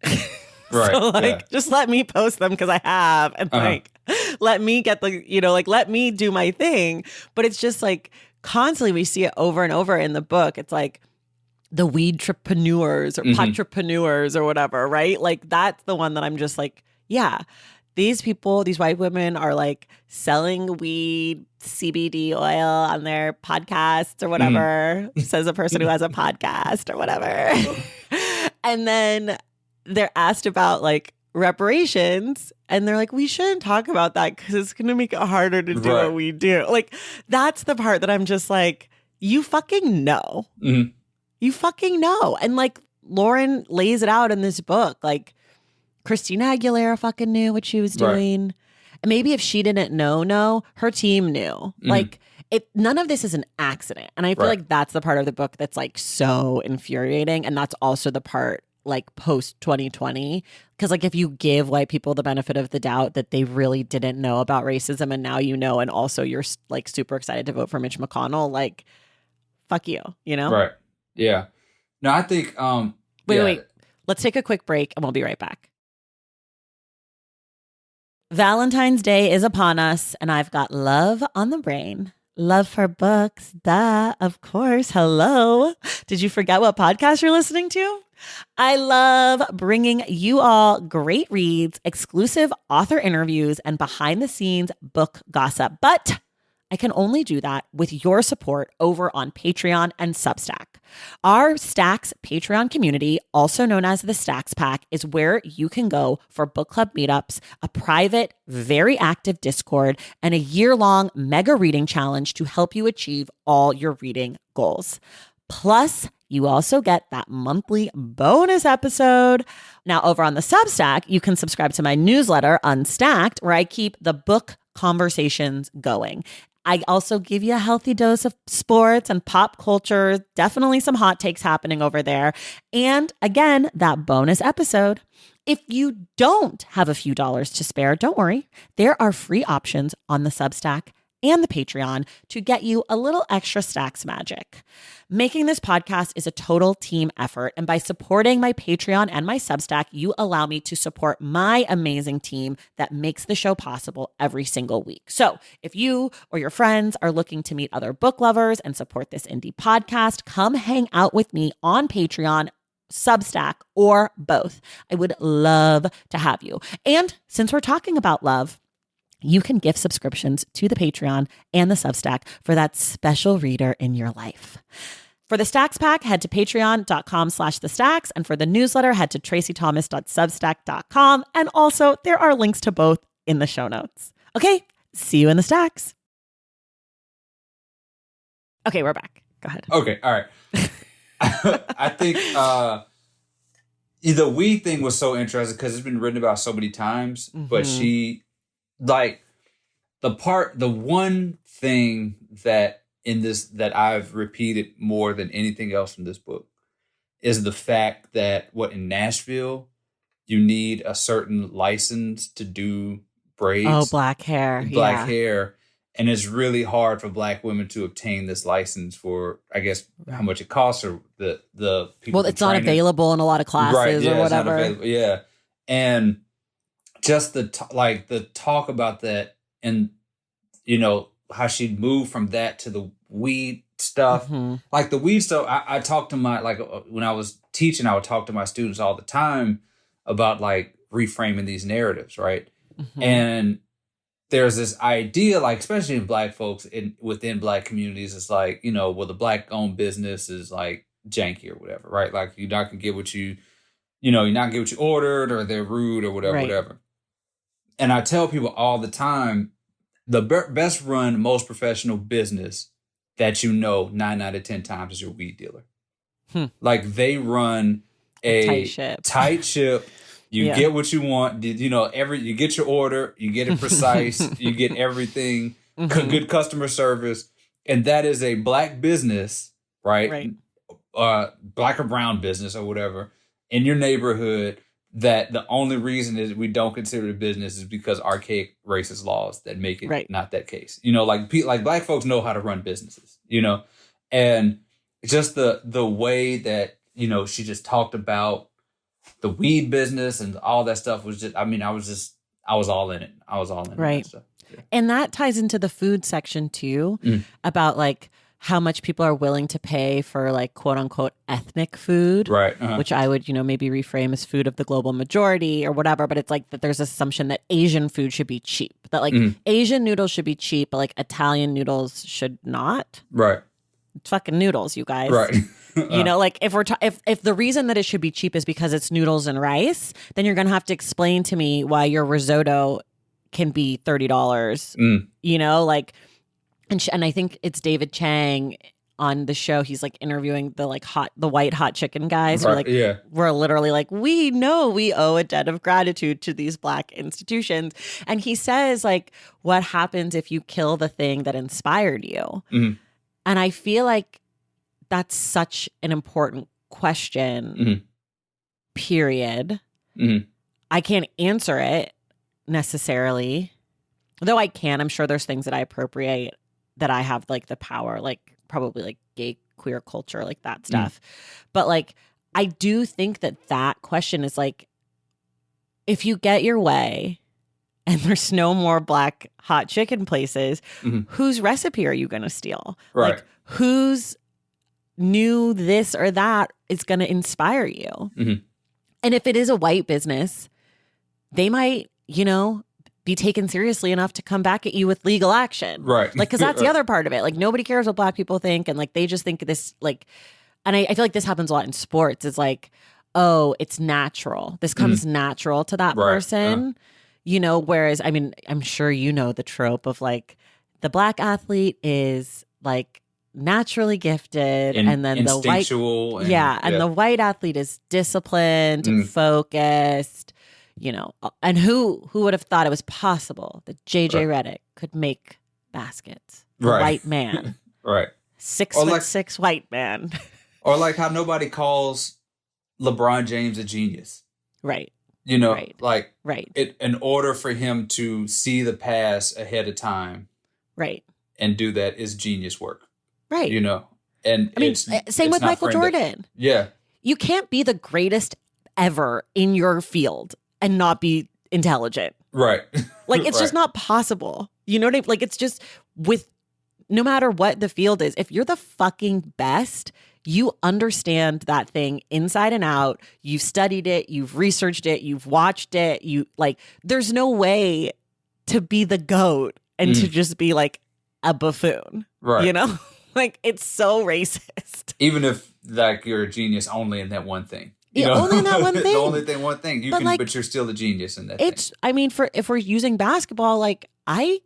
Right. So like, just let me post them because I have, and like, let me get like, let me do my thing. But it's just like constantly we see it over and over in the book. It's like the weedtrepreneurs or patrepreneurs or whatever, right? Like that's the one that I'm just like, yeah. These people, these white women are like selling weed, CBD oil on their podcasts or whatever, says a person who has a podcast or whatever. And then they're asked about like reparations and they're like, we shouldn't talk about that because it's going to make it harder to do what we do. Like, that's the part that I'm just like, you fucking know. You fucking know. And like Lauren lays it out in this book, like, Christina Aguilera fucking knew what she was doing. And maybe if she didn't know, her team knew. Like none of this is an accident. And I feel like that's the part of the book that's like so infuriating. And that's also the part like post 2020. Because like if you give white people the benefit of the doubt that they really didn't know about racism and now you know, and also you're like super excited to vote for Mitch McConnell, like fuck you, Right. Yeah. No, I think wait. Let's take a quick break and we'll be right back. Valentine's Day is upon us, and I've got love on the brain. Love for books, duh, of course. Hello. Did you forget what podcast you're listening to? I love bringing you all great reads, exclusive author interviews, and behind the scenes book gossip. But I can only do that with your support over on Patreon and Substack. Our Stacks Patreon community, also known as the Stacks Pack, is where you can go for book club meetups, a private, very active Discord, and a year-long mega reading challenge to help you achieve all your reading goals. Plus, you also get that monthly bonus episode. Now, over on the Substack, you can subscribe to my newsletter, Unstacked, where I keep the book conversations going. I also give you a healthy dose of sports and pop culture, definitely some hot takes happening over there. And again, that bonus episode. If you don't have a few dollars to spare, don't worry. There are free options on the Substack and the Patreon to get you a little extra Stacks magic. Making this podcast is a total team effort, and by supporting my Patreon and my Substack, you allow me to support my amazing team that makes the show possible every single week. So if you or your friends are looking to meet other book lovers and support this indie podcast, come hang out with me on Patreon, Substack, or both. I would love to have you. And since we're talking about love, you can gift subscriptions to the Patreon and the Substack for that special reader in your life. For the Stacks Pack, head to patreon.com/thestacks. And for the newsletter, head to tracythomas.substack.com. And also, there are links to both in the show notes. Okay, see you in the Stacks. Okay, we're back. Go ahead. Okay, all right. I think the weed thing was so interesting because it's been written about so many times, but she, like, the one thing that in this that I've repeated more than anything else in this book is the fact that in Nashville you need a certain license to do braids. Oh, black hair. Hair. And it's really hard for Black women to obtain this license for, I guess, how much it costs or the people. Well, it's not available in a lot of classes or whatever. It's not available. Yeah. And just the talk about that and, you know, how she'd moved from that to the weed stuff. Like the weed stuff, I talked to when I was teaching, I would talk to my students all the time about like reframing these narratives, right? And there's this idea, like, especially in Black folks within Black communities, it's like, you know, well, the Black owned business is like janky or whatever, right? Like you're not gonna get what you're not gonna get what you ordered, or they're rude or whatever, whatever. And I tell people all the time, the best run, most professional business that 9 out of 10 times is your weed dealer. Like they run a tight ship. You get what you want. You get your order, you get it precise, you get everything, good customer service. And that is a Black business, right? Black or brown business or whatever in your neighborhood, that the only reason is we don't consider it a business is because archaic racist laws that make it not that case. Like Black folks know how to run businesses, and just the way that, she just talked about the weed business and all that stuff was just, I was all in it. I was all in that stuff. Yeah. And that ties into the food section too, about like how much people are willing to pay for like quote unquote ethnic food, right? Which I would, maybe reframe as food of the global majority or whatever. But it's like that there's this assumption that Asian food should be cheap, that like Asian noodles should be cheap, but like Italian noodles should not. Right. It's fucking noodles, you guys. Right. Like if the reason that it should be cheap is because it's noodles and rice, then you're going to have to explain to me why your risotto can be $30. And I think it's David Chang on the show. He's like interviewing the white hot chicken guys. Who we're literally like, we know we owe a debt of gratitude to these Black institutions. And he says like, what happens if you kill the thing that inspired you? And I feel like that's such an important question, period. I can't answer it necessarily, though I can. I'm sure there's things that I appropriate that I have like the power, like probably like gay queer culture, like that stuff. But like, I do think that question is like, if you get your way and there's no more black hot chicken places, whose recipe are you going to steal? Right. Like, whose new this or that is going to inspire you? And if it is a white business, they might, be taken seriously enough to come back at you with legal action. Right. Like, because that's the other part of it. Like, nobody cares what black people think. And like, they just think this, like, and I feel like this happens a lot in sports. It's like, oh, it's natural. This comes natural to that person, whereas, I mean, I'm sure the trope of like the black athlete is like naturally gifted and then the white, the white athlete is disciplined, focused, and who would have thought it was possible that JJ Redick could make baskets? A white man. Right. 6'6" white man. Or like how nobody calls LeBron James a genius. Right. In order for him to see the pass ahead of time. Right. And do that is genius work. Right. And I mean, same with Michael Jordan. Yeah. You can't be the greatest ever in your field and not be intelligent. Right. Like, it's just not possible. You know what I mean? Like, it's just no matter what the field is, if you're the fucking best, you understand that thing inside and out. You've studied it. You've researched it. You've watched it. There's no way to be the GOAT and to just be like a buffoon. Right. Like, it's so racist. Even if like you're a genius only in that one thing. Only in that one thing. The only thing, one thing. But you're still a genius in that thing. I mean, if we're using basketball, like, I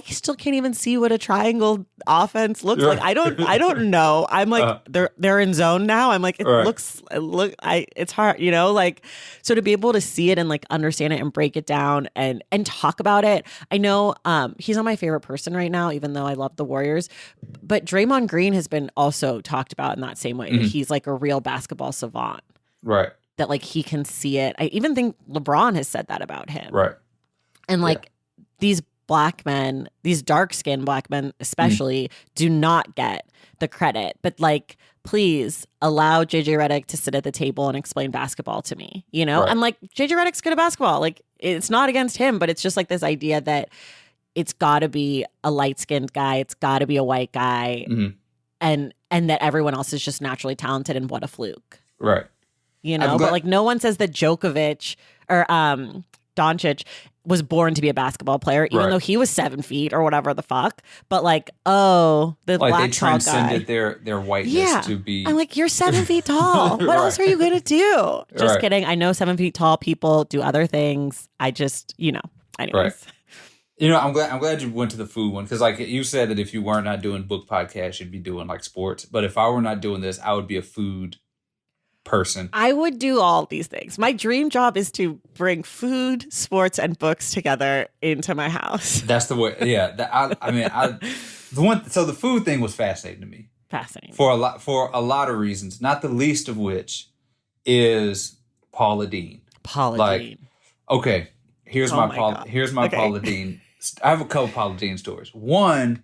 still can't even see what a triangle offense looks like. I don't know. I'm like, they're in zone now. I'm like, it's hard, like, so to be able to see it and like understand it and break it down and talk about it. I know he's not my favorite person right now, even though I love the Warriors, but Draymond Green has been also talked about in that same way, that he's like a real basketball savant. Right. That like he can see it. I even think LeBron has said that about him. Right. And like, these black men, these dark-skinned black men especially, do not get the credit. But like, please allow JJ Redick to sit at the table and explain basketball to me, Right. And like, JJ Redick's good at basketball. Like, it's not against him, but it's just like this idea that it's got to be a light-skinned guy, it's got to be a white guy, and that everyone else is just naturally talented, and what a fluke. Right. But like, no one says that Djokovic or Doncic was born to be a basketball player, even though he was 7 feet or whatever the fuck. But like, the like black they transcended guy, their whiteness to be. I'm like, you're 7 feet tall. What else are you gonna do? Just kidding. I know 7 feet tall people do other things. I just, anyways. Right. I'm glad you went to the food one, because like you said that if you weren't not doing book podcasts, you'd be doing like sports. But if I were not doing this, I would be a food person. I would do all these things. My dream job is to bring food, sports, and books together into my house. That's the way. Yeah. So the food thing was fascinating to me. Fascinating. For a lot of reasons, not the least of which is Paula Deen. Dean. Okay, here's my Paula Deen. I have a couple Paula Deen stories. One,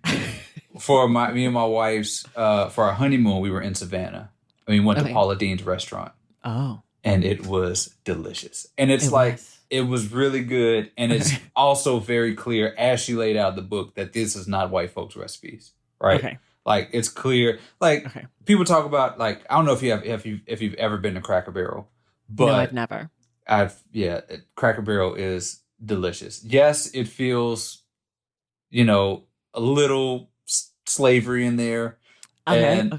for me and my wife's for our honeymoon, we were in Savannah. We went to Paula Deen's restaurant. Oh. And it was delicious. And it was really good. And it's also very clear, as she laid out the book, that this is not white folks' recipes. Right? Okay. Like, it's clear. Like, people talk about, like, I don't know if you've ever been to Cracker Barrel. But no, I've never. Cracker Barrel is delicious. Yes, it feels, a little slavery in there. And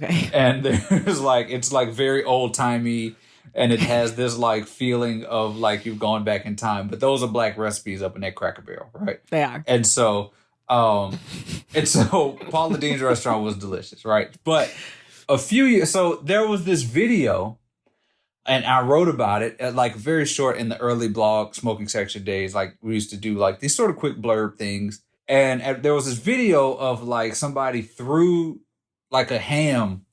there's like, it's like very old timey, and it has this like feeling of like you've gone back in time. But those are black recipes up in that Cracker Barrel, right? They are. And so, Paula Deen's restaurant was delicious, right? But so there was this video, and I wrote about it at like very short in the early blog smoking section days. Like, we used to do like these sort of quick blurb things, and there was this video of like somebody threw like a ham,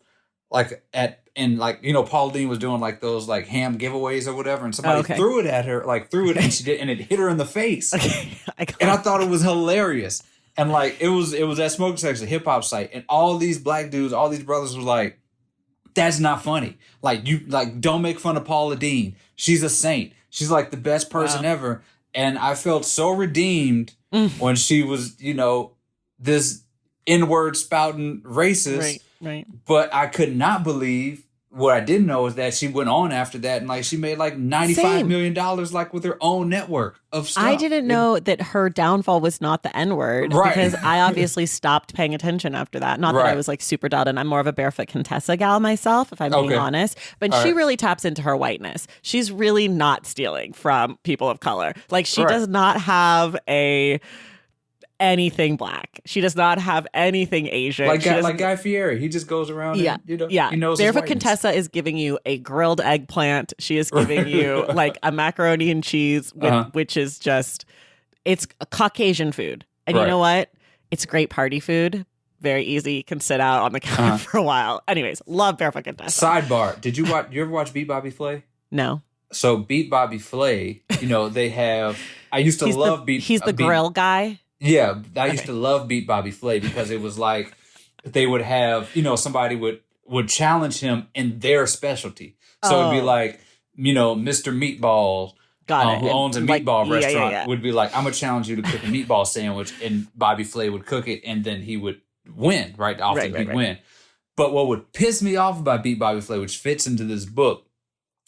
like Paula Deen was doing like those like ham giveaways or whatever, and somebody threw it at her, and she did, and it hit her in the face. And I thought it was hilarious. And like, it was at Smoking Section, a hip hop site, and all these black dudes, all these brothers was like, that's not funny. Like, don't make fun of Paula Deen. She's a saint. She's like the best person ever. And I felt so redeemed when she was, you know, this N-word spouting racist. Right. But I could not believe, what I didn't know is that she went on after that and like she made like $95 million like with her own network of stuff. I didn't know that her downfall was not the N-word because I obviously stopped paying attention after that. Not that I was like super dialed in. I'm more of a Barefoot Contessa gal myself, if I'm being honest. But she really taps into her whiteness. She's really not stealing from people of color. Like she does not have anything black. She does not have anything Asian. Like Guy Fieri. He just goes around and, you know, he knows Barefoot Contessa is giving you a grilled eggplant. She is giving you like a macaroni and cheese, which is just, it's a Caucasian food. And you know what? It's great party food. Very easy. You can sit out on the counter for a while. Anyways, love Barefoot Contessa. Sidebar. You ever watch Beat Bobby Flay? No. So Beat Bobby Flay, you know, they have, I used to love Beat. He's the grill guy? Yeah, I used to love Beat Bobby Flay because it was like they would have, you know, somebody would challenge him in their specialty. So it'd be like, you know, Mr. Meatball, who owns a meatball restaurant, would be like, I'm going to challenge you to cook a meatball sandwich. And Bobby Flay would cook it and then he would win, right? Often he'd win. But what would piss me off about Beat Bobby Flay, which fits into this book,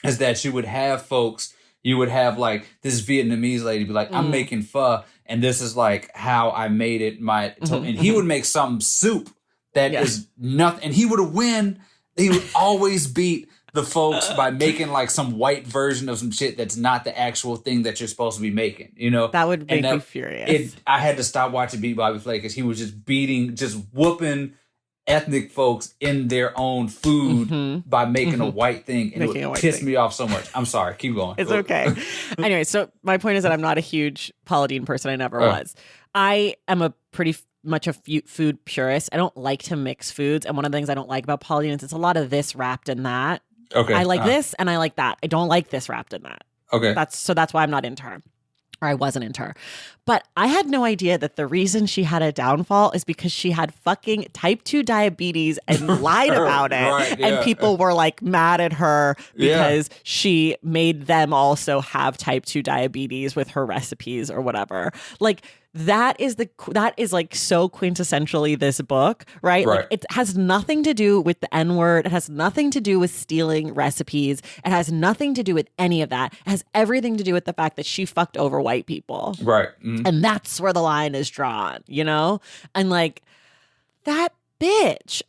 is that you would have folks, you would have like this Vietnamese lady be like, I'm making pho. And this is like how I made it. And he would make some soup that is nothing. And he would win. He would always beat the folks by making like some white version of some shit that's not the actual thing that you're supposed to be making. You know, that would make me furious. I had to stop watching Beat Bobby Flay because he was just whooping ethnic folks in their own food by making a white thing, and it would piss me off so much. I'm sorry, keep going. It's okay. Anyway, so my point is that I'm not a huge Paula Deen person. I never was. I am a pretty much a food purist. I don't like to mix foods, and one of the things I don't like about Paula Deen is it's a lot of this wrapped in that. Okay, I like this and I like that. I don't like this wrapped in that. Okay, that's why I'm not into her. Or I wasn't into her. But I had no idea that the reason she had a downfall is because she had fucking type 2 diabetes and lied about it. And people were like mad at her because she made them also have type 2 diabetes with her recipes or whatever. Like that is like so quintessentially this book, right? Like it has nothing to do with the N-word. It has nothing to do with stealing recipes. It has nothing to do with any of that. It has everything to do with the fact that she fucked over white people. Right. And that's where the line is drawn, you know? And like that bitch,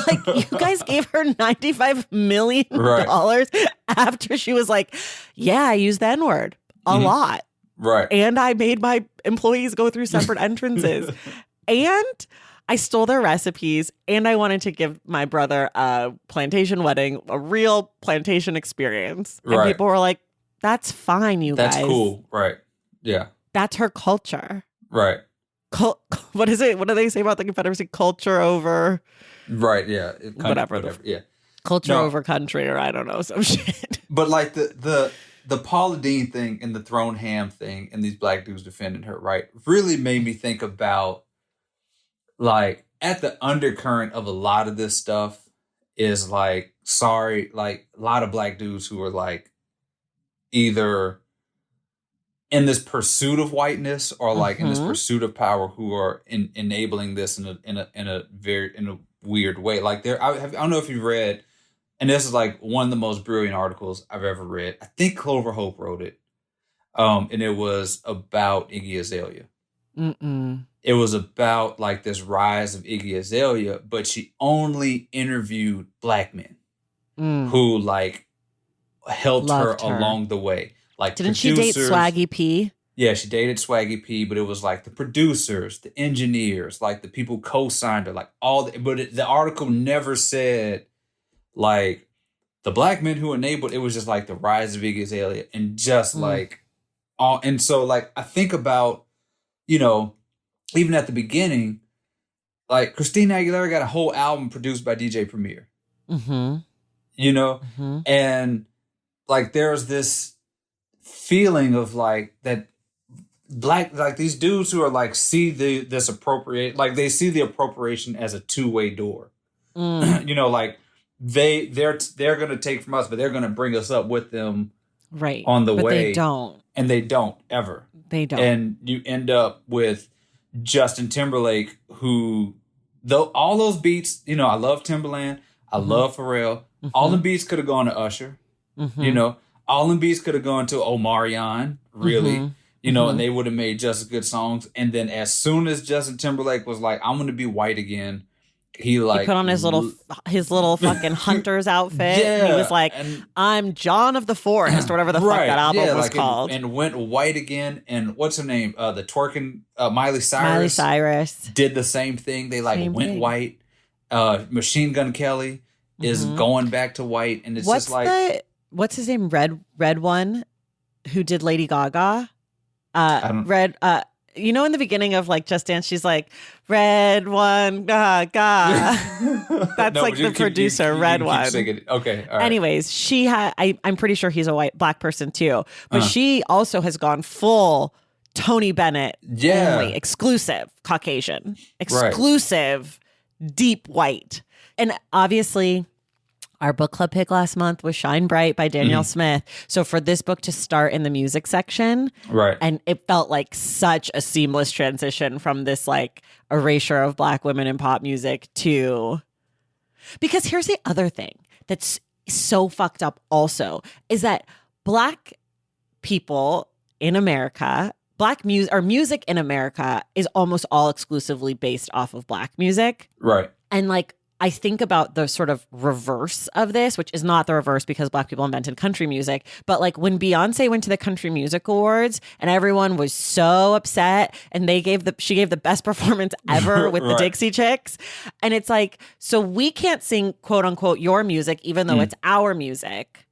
like you guys gave her $95 million after she was like, yeah, I used the N-word a lot. Right. And I made my employees go through separate entrances. And I stole their recipes. And I wanted to give my brother a plantation wedding, a real plantation experience. And people were like, that's fine, you guys. That's cool. Right. Yeah. That's her culture. Right. What is it? What do they say about the Confederacy? Culture over... Right, yeah. Whatever. Yeah. Culture over country, or I don't know, some shit. But like the Paula Deen thing and the thrown ham thing and these black dudes defending her, right, really made me think about, like, at the undercurrent of a lot of this stuff is, like, like, a lot of black dudes who are, like, either in this pursuit of whiteness or, like, in this pursuit of power who are enabling this in a weird way. Like, I don't know if you've read... And this is like one of the most brilliant articles I've ever read. I think Clover Hope wrote it. And it was about Iggy Azalea. It was about like this rise of Iggy Azalea, but she only interviewed black men who like helped her along the way. Like, didn't she date Swaggy P? Yeah, she dated Swaggy P, but it was like the producers, the engineers, like the people who co-signed her, like the article never said like the black men who enabled. It was just like the rise of Iggy Azalea and just like all. And so like I think about, you know, even at the beginning, like Christina Aguilera got a whole album produced by DJ Premier. You know, and like there's this feeling of like that black, like these dudes who are like see this appropriate, like they see the appropriation as a two-way door. You know, like they're going to take from us, but they're going to bring us up with them Right. on the but way. They don't. And they don't ever. They don't. And you end up with Justin Timberlake, who, though all those beats, you know, I love Timberland, I love Pharrell. All the beats could have gone to Usher. You know, all the beats could have gone to Omarion, really. You know, and they would have made just as good songs. And then as soon as Justin Timberlake was like, I'm going to be white again, he put on his little fucking hunter's outfit. Yeah, and he was like, I'm John of the Forest, or whatever the fuck that album was called. And went white again. And what's her name? The twerking Miley Cyrus. Miley Cyrus did the same thing. They like went white. Machine Gun Kelly is going back to white. And it's just like, what's his name? Red one who did Lady Gaga. You know, in the beginning of like Just Dance, she's like, Red One, Gaga. That's like the producer, Red One. Okay, all right. Anyways, I'm pretty sure he's a black person too, but she also has gone full Tony Bennett only, exclusive Caucasian, exclusive deep white. And obviously, our book club pick last month was Shine Bright by Danielle Smith. So for this book to start in the music section, and it felt like such a seamless transition from this like erasure of black women in pop music to, because here's the other thing that's so fucked up also, is that black people in America, music in America is almost all exclusively based off of black music. Right. And like, I think about the sort of reverse of this, which is not the reverse because black people invented country music. But like when Beyonce went to the Country Music Awards and everyone was so upset and she gave the best performance ever with the Dixie Chicks. And it's like, so we can't sing quote unquote your music, even though it's our music.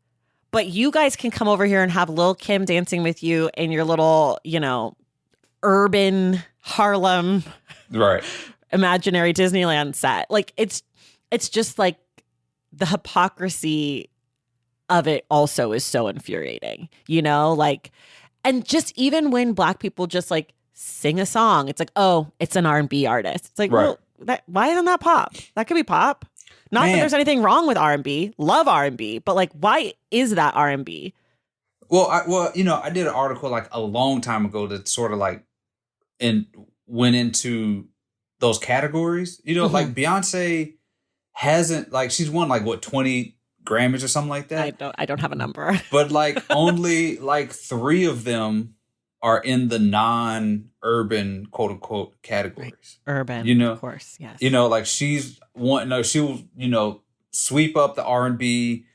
But you guys can come over here and have Lil' Kim dancing with you in your little, you know, urban Harlem imaginary Disneyland set. Like it's just like the hypocrisy of it also is so infuriating, you know, like, and just even when black people just like sing a song, it's like, oh, it's an R&B artist. It's like, well, why isn't that pop? That could be pop. Not that there's anything wrong with R&B, love R&B, but like, why is that R&B? Well, you know, I did an article like a long time ago that sort of like went into those categories, you know, like Beyonce hasn't, like, she's won like what, 20 Grammys or something like that. I don't have a number, but like only like 3 of them are in the non-urban quote unquote categories. Urban, you know, of course, yes. You know, like she will, you know, sweep up the R&B,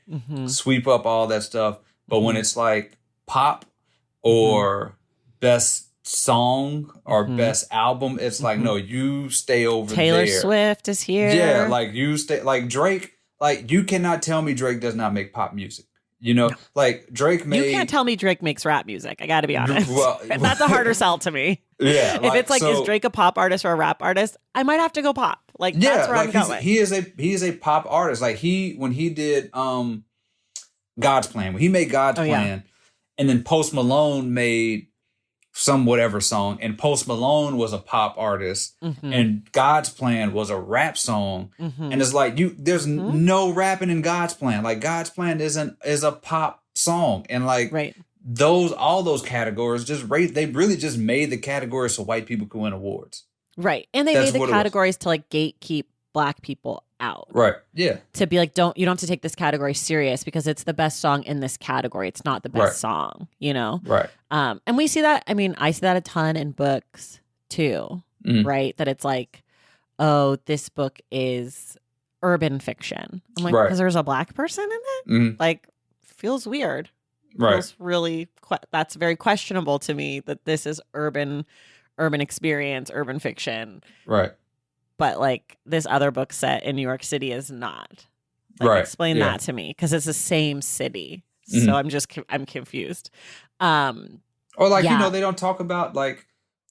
sweep up all that stuff. But when it's like pop or best song or best album, it's like, no, you stay over Taylor there. Swift is here. Yeah, like you stay, like Drake, like you cannot tell me Drake does not make pop music. You know, like Drake made... You can't tell me Drake makes rap music. I got to be honest. Well, that's a harder sell to me. Yeah. If it's like, is Drake a pop artist or a rap artist? I might have to go pop. Like, that's where I'm going. He is a pop artist. Like when he did God's Plan, when he made God's Plan, and then Post Malone made some whatever song, and Post Malone was a pop artist, and God's Plan was a rap song, and it's like there's no rapping in God's Plan. Like God's Plan is a pop song, and like all those categories they really just made the categories so white people could win awards, right? And they made the categories to like gatekeep black people out, right? Yeah, to be like, you don't have to take this category serious because it's the best song in this category. It's not the best song, you know, right? And we see that. I mean, I see that a ton in books too, right? That it's like, oh, this book is urban fiction. I'm like, because there's a black person in it, like, feels weird. Right. Feels really that's very questionable to me that this is urban experience, urban fiction, right? But like this other book set in New York City is not. Like, explain that to me, because it's the same city. So I'm confused. Or like, you know, they don't talk about like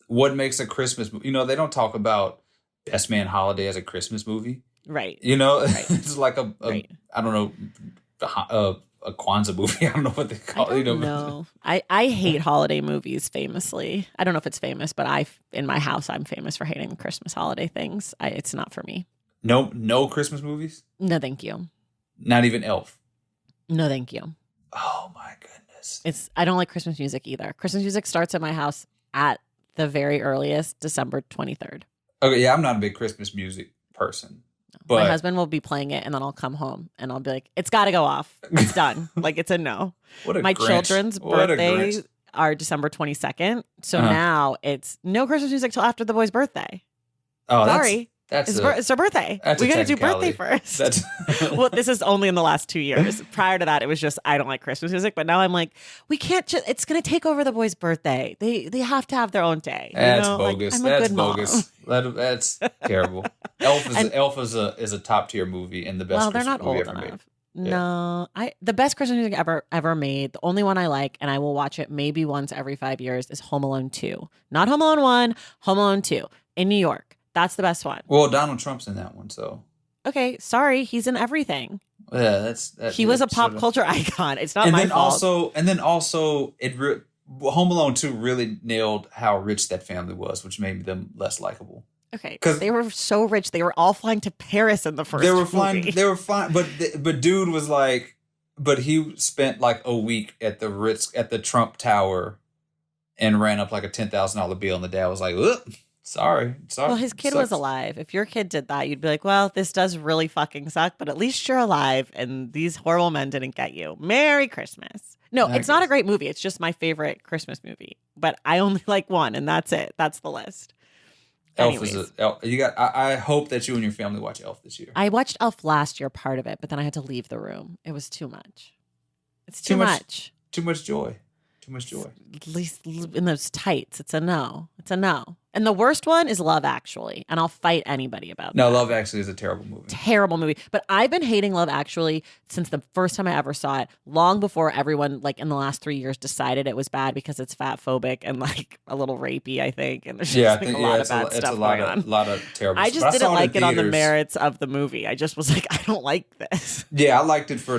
what makes a Christmas movie. You know, they don't talk about Best Man Holiday as a Christmas movie. Right. You know, it's like a I don't know, a Kwanzaa movie. I don't know what they call it. You know? No, I hate holiday movies famously. I don't know if it's famous, but in my house, I'm famous for hating Christmas holiday things. It's not for me. No Christmas movies? No, thank you. Not even Elf? No, thank you. Oh my goodness. I don't like Christmas music either. Christmas music starts at my house at the very earliest, December 23rd. Okay, yeah, I'm not a big Christmas music person. But my husband will be playing it, and then I'll come home and I'll be like, it's got to go off. It's done. Like, it's a no. My children's birthdays are December 22nd. So now it's no Christmas music till after the boy's birthday. Oh, sorry. It's their birthday. We got to do birthday first. Well, this is only in the last 2 years. Prior to that, it was just, I don't like Christmas music. But now I'm like, we can't just, it's going to take over the boy's birthday. They have to have their own day. That's bogus. Like, that's bogus. That's terrible. Elf is a top tier movie and the best Christmas movie ever made. No, the best Christmas music ever made. The only one I like, and I will watch it maybe once every 5 years, is Home Alone 2. Not Home Alone 1, Home Alone 2 in New York. That's the best one. Well, Donald Trump's in that one, so. Okay, sorry, he's in everything. Yeah, he was a pop culture icon. It's not my fault. Home Alone 2 really nailed how rich that family was, which made them less likable. Okay, because they were so rich, they were all flying to Paris in the first. They were flying, but dude was like, but he spent like a week at the Trump Tower, and ran up like a $10,000 bill, and the dad was like, "Ugh. Sorry. Well, his kid was alive. If your kid did that, you'd be like, well, this does really fucking suck, but at least you're alive and these horrible men didn't get you. Merry Christmas. No, it's not a great movie. It's just my favorite Christmas movie. But I only like one, and that's it. That's the list. Elf is I hope that you and your family watch Elf this year. I watched Elf last year, part of it, but then I had to leave the room. It was too much. It's too much. Too much joy. Too much joy. At least in those tights, it's a no. It's a no. And the worst one is Love Actually, and I'll fight anybody about that. No, Love Actually is a terrible movie. Terrible movie. But I've been hating Love Actually since the first time I ever saw it, long before everyone, like in the last 3 years, decided it was bad because it's fat phobic and like a little rapey, I think. And there's just a lot of bad stuff going on. A lot of terrible stuff. I just didn't like it on the merits of the movie. I just was like, I don't like this. Yeah, I liked it for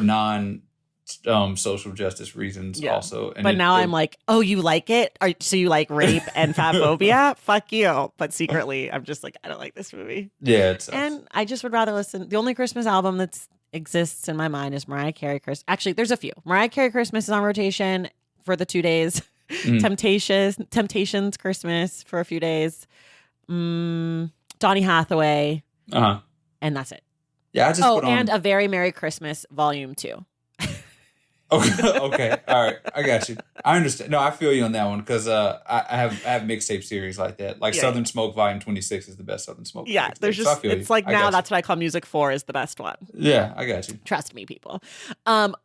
social justice reasons also. And now I'm like, oh, you like it? So you like rape and fat phobia? Fuck you. But secretly, I'm just like, I don't like this movie. Yeah, it sucks. And I just would rather listen. The only Christmas album that exists in my mind is Mariah Carey Christmas. Actually, there's a few. Mariah Carey Christmas is on rotation for the 2 days. Temptations Christmas for a few days. Donny Hathaway. And that's it. Yeah, I just put on... and A Very Merry Christmas Volume 2. Okay. All right. I got you. I understand. No, I feel you on that one because I have mixtape series like that. Like Southern Smoke Volume 26 is the best Southern Smoke. Yeah, there's just it's like now that's what I call Music 4 is the best one. Yeah, I got you. Trust me, people.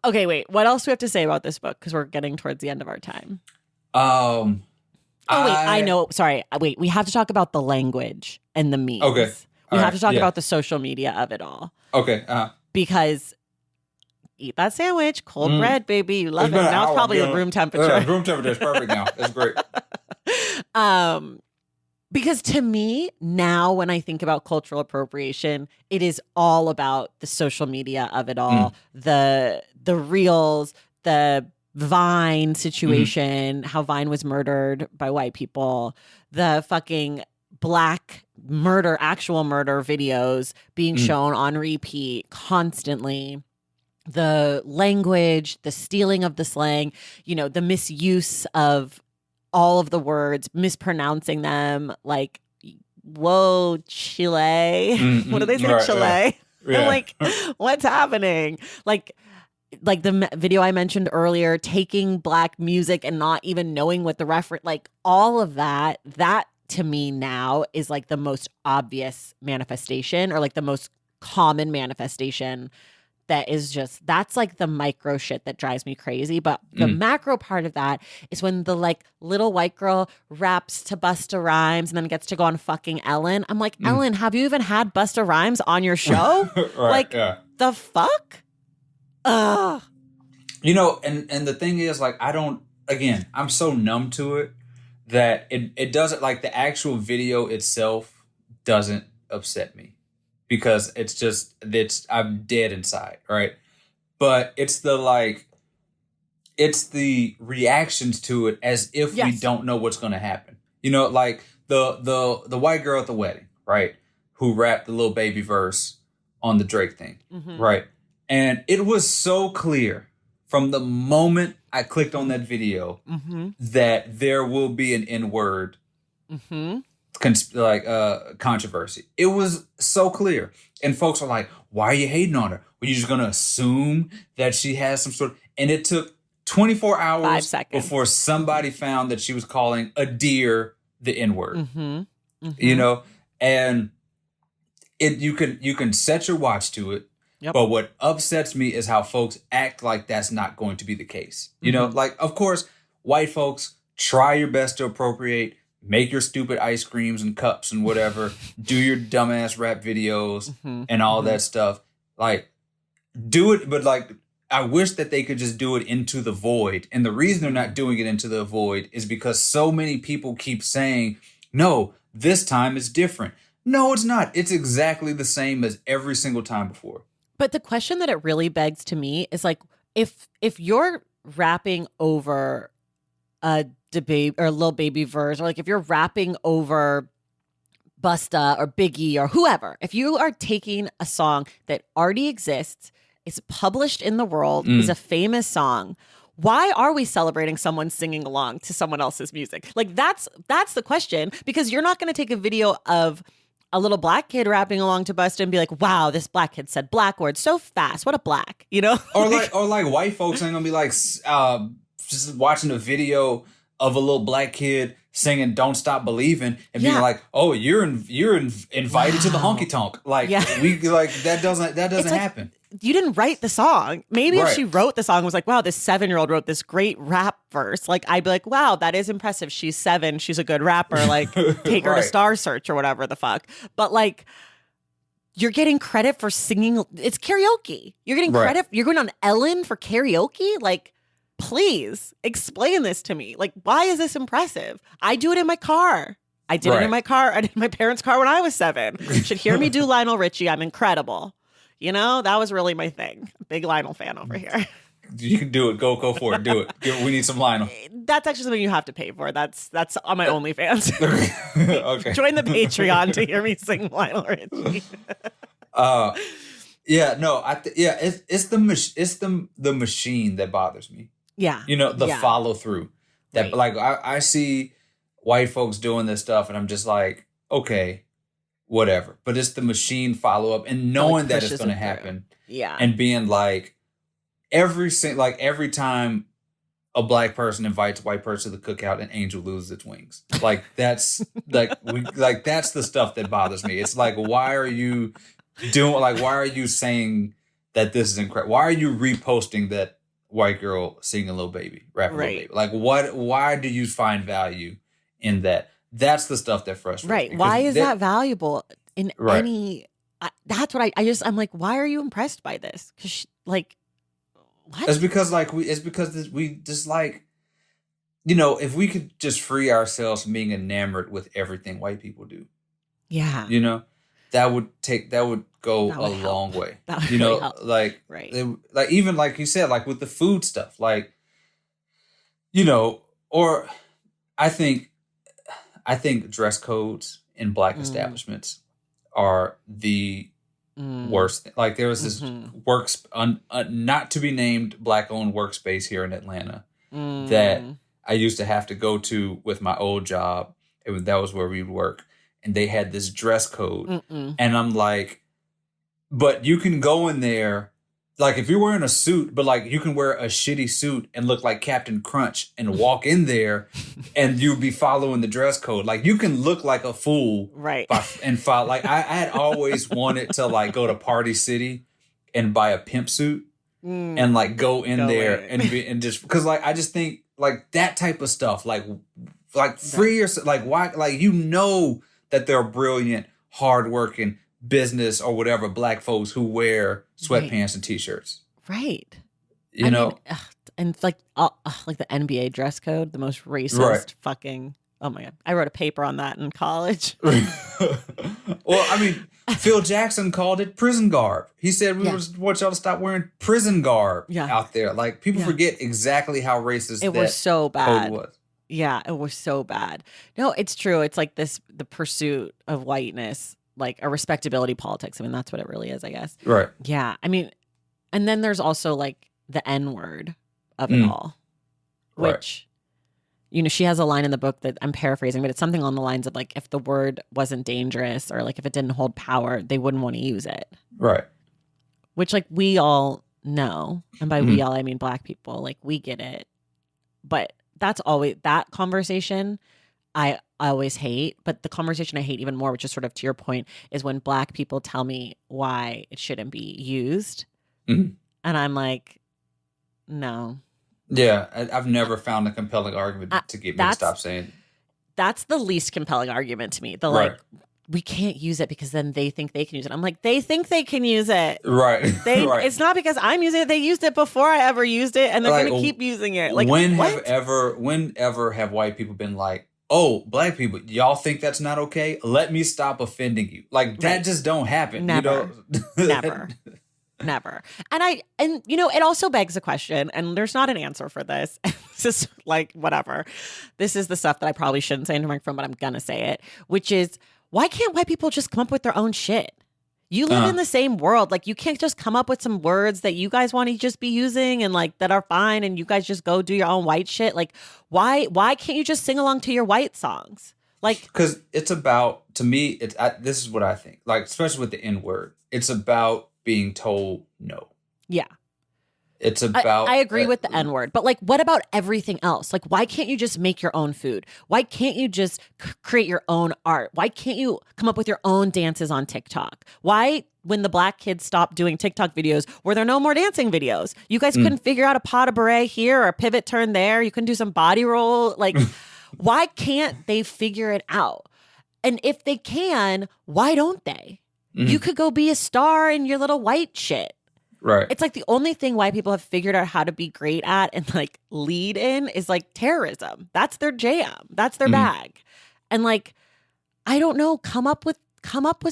Okay, wait. What else do we have to say about this book? Because we're getting towards the end of our time. I know. Sorry. Wait, we have to talk about the language and the memes. Okay. We have to talk about the social media of it all. Okay. Because eat that sandwich, cold bread, baby. You love it. Now it's probably room temperature. Room temperature is perfect now. That's great. Because to me, now when I think about cultural appropriation, it is all about the social media of it all. The reels, the Vine situation, how Vine was murdered by white people, the fucking black murder, actual murder videos being shown on repeat constantly. The language, the stealing of the slang, the misuse of all of the words, mispronouncing them, like, whoa, Chile. What do they say, Chile? Yeah. I'm like, what's happening? Like the video I mentioned earlier, taking black music and not even knowing what the reference, like all of that to me now is like the most obvious manifestation or like the most common manifestation. That's like the micro shit that drives me crazy. But the macro part of that is when the like little white girl raps to Busta Rhymes and then gets to go on fucking Ellen. I'm like, Ellen, have you even had Busta Rhymes on your show? The fuck? Ugh. And the thing is, like, I'm so numb to it that it doesn't, like, the actual video itself doesn't upset me. Because I'm dead inside, right? But it's the reactions to it as if we don't know what's going to happen. Like the white girl at the wedding, right? Who rapped the Lil Baby verse on the Drake thing, right? And it was so clear from the moment I clicked on that video that there will be an N-word controversy. It was so clear. And folks are like, why are you hating on her? Were you just going to assume that she has some sort of... And it took 24 hours 5 seconds before somebody found that she was calling a deer the N-word. You know? And you can set your watch to it. Yep. But what upsets me is how folks act like that's not going to be the case. You know, like, of course, white folks, try your best to appropriate, make your stupid ice creams and cups and whatever, do your dumbass rap videos and all that stuff. Like, do it, but like, I wish that they could just do it into the void. And the reason they're not doing it into the void is because so many people keep saying, no, this time is different. No, it's not. It's exactly the same as every single time before. But the question that it really begs to me is like, if you're rapping over a debate or a Lil Baby verse, or like if you're rapping over Busta or Biggie or whoever, if you are taking a song that already exists, is published in the world, is a famous song, why are we celebrating someone singing along to someone else's music? Like that's the question, because you're not going to take a video of a little black kid rapping along to Busta and be like, wow, this black kid said black words so fast. What a black, you know? Or like white folks ain't gonna be like just watching a video of a little black kid singing "Don't Stop Believing" and being like, "Oh, you're invited to the honky tonk." Like we like that doesn't like, happen. You didn't write the song. Maybe if she wrote the song, was like, wow, this 7-year-old wrote this great rap verse. Like, I'd be like, wow, that is impressive. She's 7. She's a good rapper. Like, take her to Star Search or whatever the fuck. But like, you're getting credit for singing. It's karaoke. You're getting credit. You're going on Ellen for karaoke. Like, please explain this to me. Like, why is this impressive? I do it in my car. I did it in my car. I did it in my parents' car when I was 7. You should hear me do Lionel Richie. I'm incredible. You know, that was really my thing. Big Lionel fan over here. You can do it. Go for it. Do it. We need some Lionel. That's actually something you have to pay for. That's on my OnlyFans. Okay. Join the Patreon to hear me sing Lionel Richie. Yeah, no, it's the machine that bothers me. Yeah. You know, the follow through. That like I see white folks doing this stuff and I'm just like, okay, whatever. But it's the machine follow up and knowing that it's going to happen. Yeah. And being like every time a black person invites a white person to the cookout, an angel loses its wings. Like that's that's the stuff that bothers me. It's like, why are you saying that this is incredible? Why are you reposting that white girl singing Lil Baby, rapping Lil Baby? Like why do you find value in that? That's the stuff that frustrates me. Why is that valuable in any... that's what I'm like, why are you impressed by this? Because like, what? It's because we just like, you know, if we could just free ourselves from being enamored with everything white people do. Yeah. You know, that would go a long way. That would you know, really help. like, like even like you said, like with the food stuff, like, you know, or I think dress codes in black establishments are the worst thing. Like there was this not to be named black-owned workspace here in Atlanta that I used to have to go to with my old job. That was where we'd work. And they had this dress code. And I'm like, but you can go in there, like if you're wearing a suit, but like you can wear a shitty suit and look like Captain Crunch and walk in there and you'll be following the dress code. Like you can look like a fool. Right. And follow. Like I had always wanted to like go to Party City and buy a pimp suit and like go in there and just, because like I just think like that type of stuff, like free yourself, like why, like, you know that they're brilliant, hardworking business or whatever black folks who wear sweatpants and t-shirts. Right. You know? And it's like the NBA dress code, the most racist fucking... Oh my God. I wrote a paper on that in college. Well, I mean, Phil Jackson called it prison garb. He said we want y'all to stop wearing prison garb out there. Like people forget exactly how racist it was so bad. Code was. Yeah, it was so bad. No, it's true. It's like the pursuit of whiteness, like a respectability politics. I mean, that's what it really is, I guess. Right. Yeah. I mean, and then there's also like the N-word of it all, Right. which, you know, she has a line in the book that I'm paraphrasing, but it's something on the lines of like, if the word wasn't dangerous or like if it didn't hold power, they wouldn't want to use it. Right. Which like we all know. And by we Mhm. all, I mean Black people. Like we get it. But that's always that conversation I always hate. But the conversation I hate even more, which is sort of to your point, is when Black people tell me why it shouldn't be used. Mhm. And I'm like, no. Yeah, I've never found a compelling argument to get me to stop saying. That's the least compelling argument to me. The Right. like, we can't use it because then they think they can use it. I'm like, they think they can use it. Right. Right. It's not because I'm using it. They used it before I ever used it, and they're Like, going to keep using it. Like, whenever have white people been like, oh, Black people, y'all think that's not okay? Let me stop offending you. Like that just don't happen. Never. You know? Never. Never. And you know, it also begs a question, and there's not an answer for this. It's just like, whatever. This is the stuff that I probably shouldn't say into the microphone, but I'm gonna say it, which is, why can't white people just come up with their own shit? You live in the same world. Like, you can't just come up with some words that you guys want to just be using and like that are fine, and you guys just go do your own white shit. Like, why can't you just sing along to your white songs? Like, because it's about, to me, this is what I think. Like, especially with the N word, it's about being told no. yeah. It's about. I agree with the N word, but like, what about everything else? Like, why can't you just make your own food? Why can't you just create your own art? Why can't you come up with your own dances on TikTok? Why, when the Black kids stopped doing TikTok videos, were there no more dancing videos? You guys couldn't figure out a pas de bourrée here or a pivot turn there. You couldn't do some body roll. Like, why can't they figure it out? And if they can, why don't they? You could go be a star in your little white shit. Right. It's like the only thing white people have figured out how to be great at and like lead in is like terrorism. That's their jam. That's their bag. And like, I don't know, come up with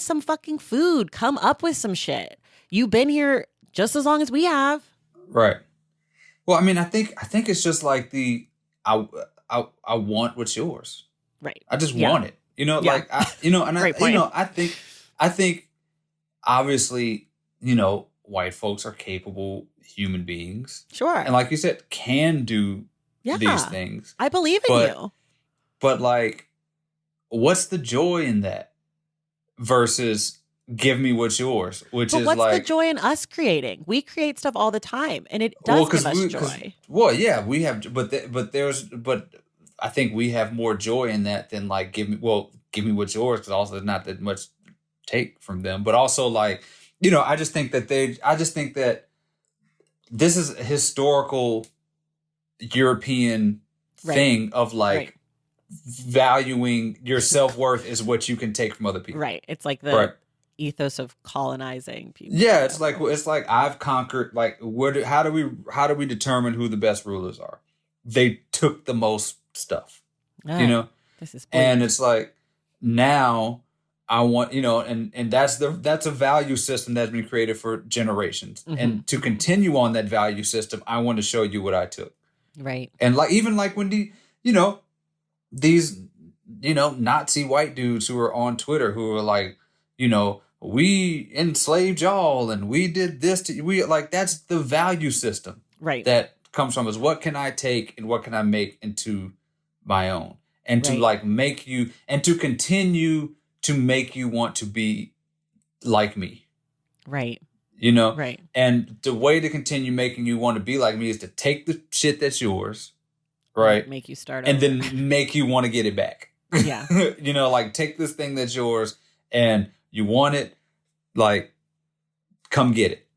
some fucking food. Come up with some shit. You've been here just as long as we have. Right. Well, I mean, I think it's just like I want what's yours. Right. I just want it. You know, like Great point. I think obviously, white folks are capable human beings. Sure. And like you said, can do these things. I believe in you. But like, what's the joy in that versus give me what's your's, which is what's like the joy in us creating? We create stuff all the time, and it does give us joy. Well, yeah, we have, but I think we have more joy in that than like give me what's yours, because also there's not that much take from them, but also like, I just think that this is a historical European thing of like valuing your self-worth is what you can take from other people. Right. It's like the ethos of colonizing people. Yeah, it's like I've conquered. Like, how do we determine who the best rulers are? They took the most stuff, This is and it's like now I want, and that's a value system that's been created for generations, and to continue on that value system, I want to show you what I took. Right. And like, even like when these Nazi white dudes who are on Twitter who are like, we enslaved y'all and we did this to we like, that's the value system that comes from us. What can I take and what can I make into my own, and to like make you, and to continue to make you want to be like me. Right. Right. And the way to continue making you want to be like me is to take the shit that's yours, right? Make you start and over. then make you want to get it back. Yeah. Like, take this thing that's yours and you want it, like, come get it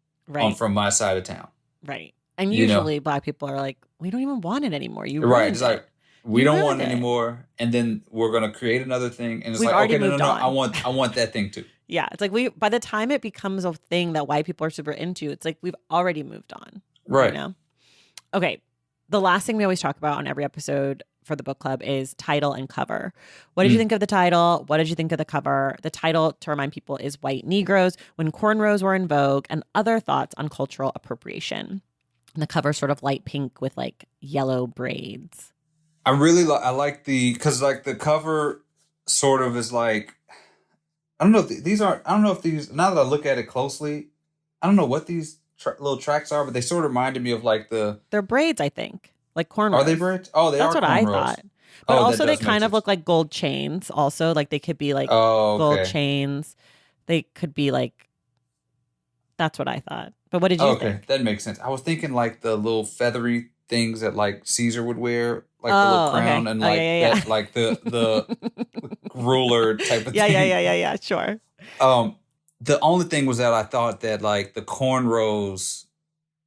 from my side of town. Right. And usually Black people are like, we don't even want it anymore. You ruined right. It's it. like, we don't want it anymore, and then we're gonna create another thing, and it's We've like, okay, no, I want that thing too. Yeah, it's like by the time it becomes a thing that white people are super into, it's like we've already moved on. Right. Okay. The last thing we always talk about on every episode for the book club is title and cover. What did you think of the title? What did you think of the cover? The title, to remind people, is White Negroes, When Cornrows Were in Vogue, and Other Thoughts on Cultural Appropriation. And the cover sort of light pink with like yellow braids. I really like because like the cover sort of is like, I don't know if these, now that I look at it closely, I don't know what these little tracks are, but they sort of reminded me of like They're braids, I think, like cornrows. Are they braids? Oh, they That's are what I cornrows. thought. But also they kind of sense. look like gold chains. Also, like they could be like okay. gold chains. They could be like. That's what I thought. But what did you think? That makes sense. I was thinking like the little feathery things that like Caesar would wear, like the little crown and like that, like the ruler type of thing. Yeah. Sure. The only thing was that I thought that like the cornrows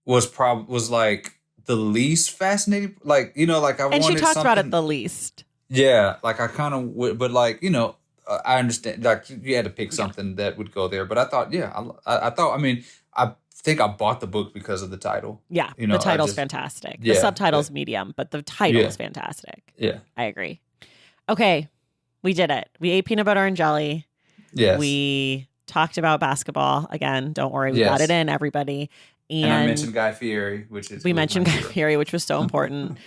was like the least fascinating. Like, you know, like I wanted she talked something, about it the least. Yeah, like I kind of would, but like, you know, I understand. Like you had to pick something that would go there, but I thought, I mean, I think I bought the book because of the title. Yeah, you know, the title's fantastic. The subtitle's medium, but the title is fantastic. Yeah, I agree. Okay, we did it. We ate peanut butter and jelly. Yes. We talked about basketball again. Don't worry, we got it in, everybody. And I mentioned Guy Fieri, we mentioned Guy Fieri, which was so important.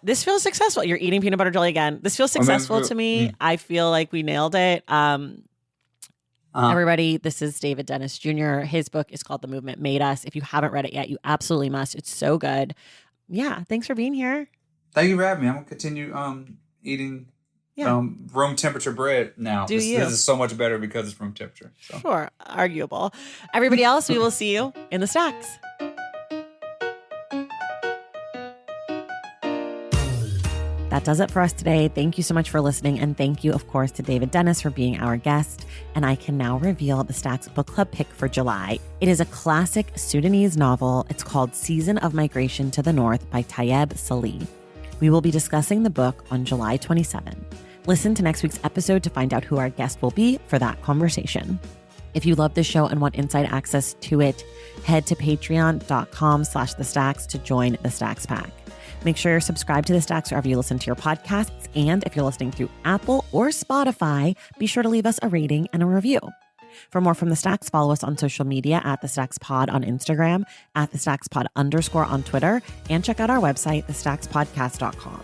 This feels successful. You're eating peanut butter jelly again. This feels successful to me. I feel like we nailed it. Everybody, this is David Dennis Jr. His book is called The Movement Made Us. If you haven't read it yet, you absolutely must. It's so good. Yeah, thanks for being here. Thank you for having me. I'm gonna continue eating room temperature bread now. This is so much better because it's room temperature. So. Sure, arguable. Everybody else, we will see you in the stacks. That does it for us today. Thank you so much for listening. And thank you, of course, to David Dennis for being our guest. And I can now reveal the Stacks Book Club pick for July. It is a classic Sudanese novel. It's called Season of Migration to the North by Tayeb Salih. We will be discussing the book on July 27. Listen to next week's episode to find out who our guest will be for that conversation. If you love this show and want inside access to it, head to patreon.com/thestacks to join the Stacks Pack. Make sure you're subscribed to The Stacks wherever you listen to your podcasts. And if you're listening through Apple or Spotify, be sure to leave us a rating and a review. For more from The Stacks, follow us on social media at The Stacks Pod on Instagram, at The Stacks Pod _ on Twitter, and check out our website, thestackspodcast.com.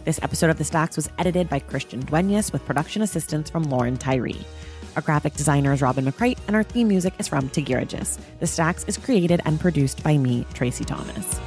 This episode of The Stacks was edited by Christian Duenas with production assistance from Lauren Tyree. Our graphic designer is Robin McCrate, and our theme music is from Tigirigis. The Stacks is created and produced by me, Tracy Thomas.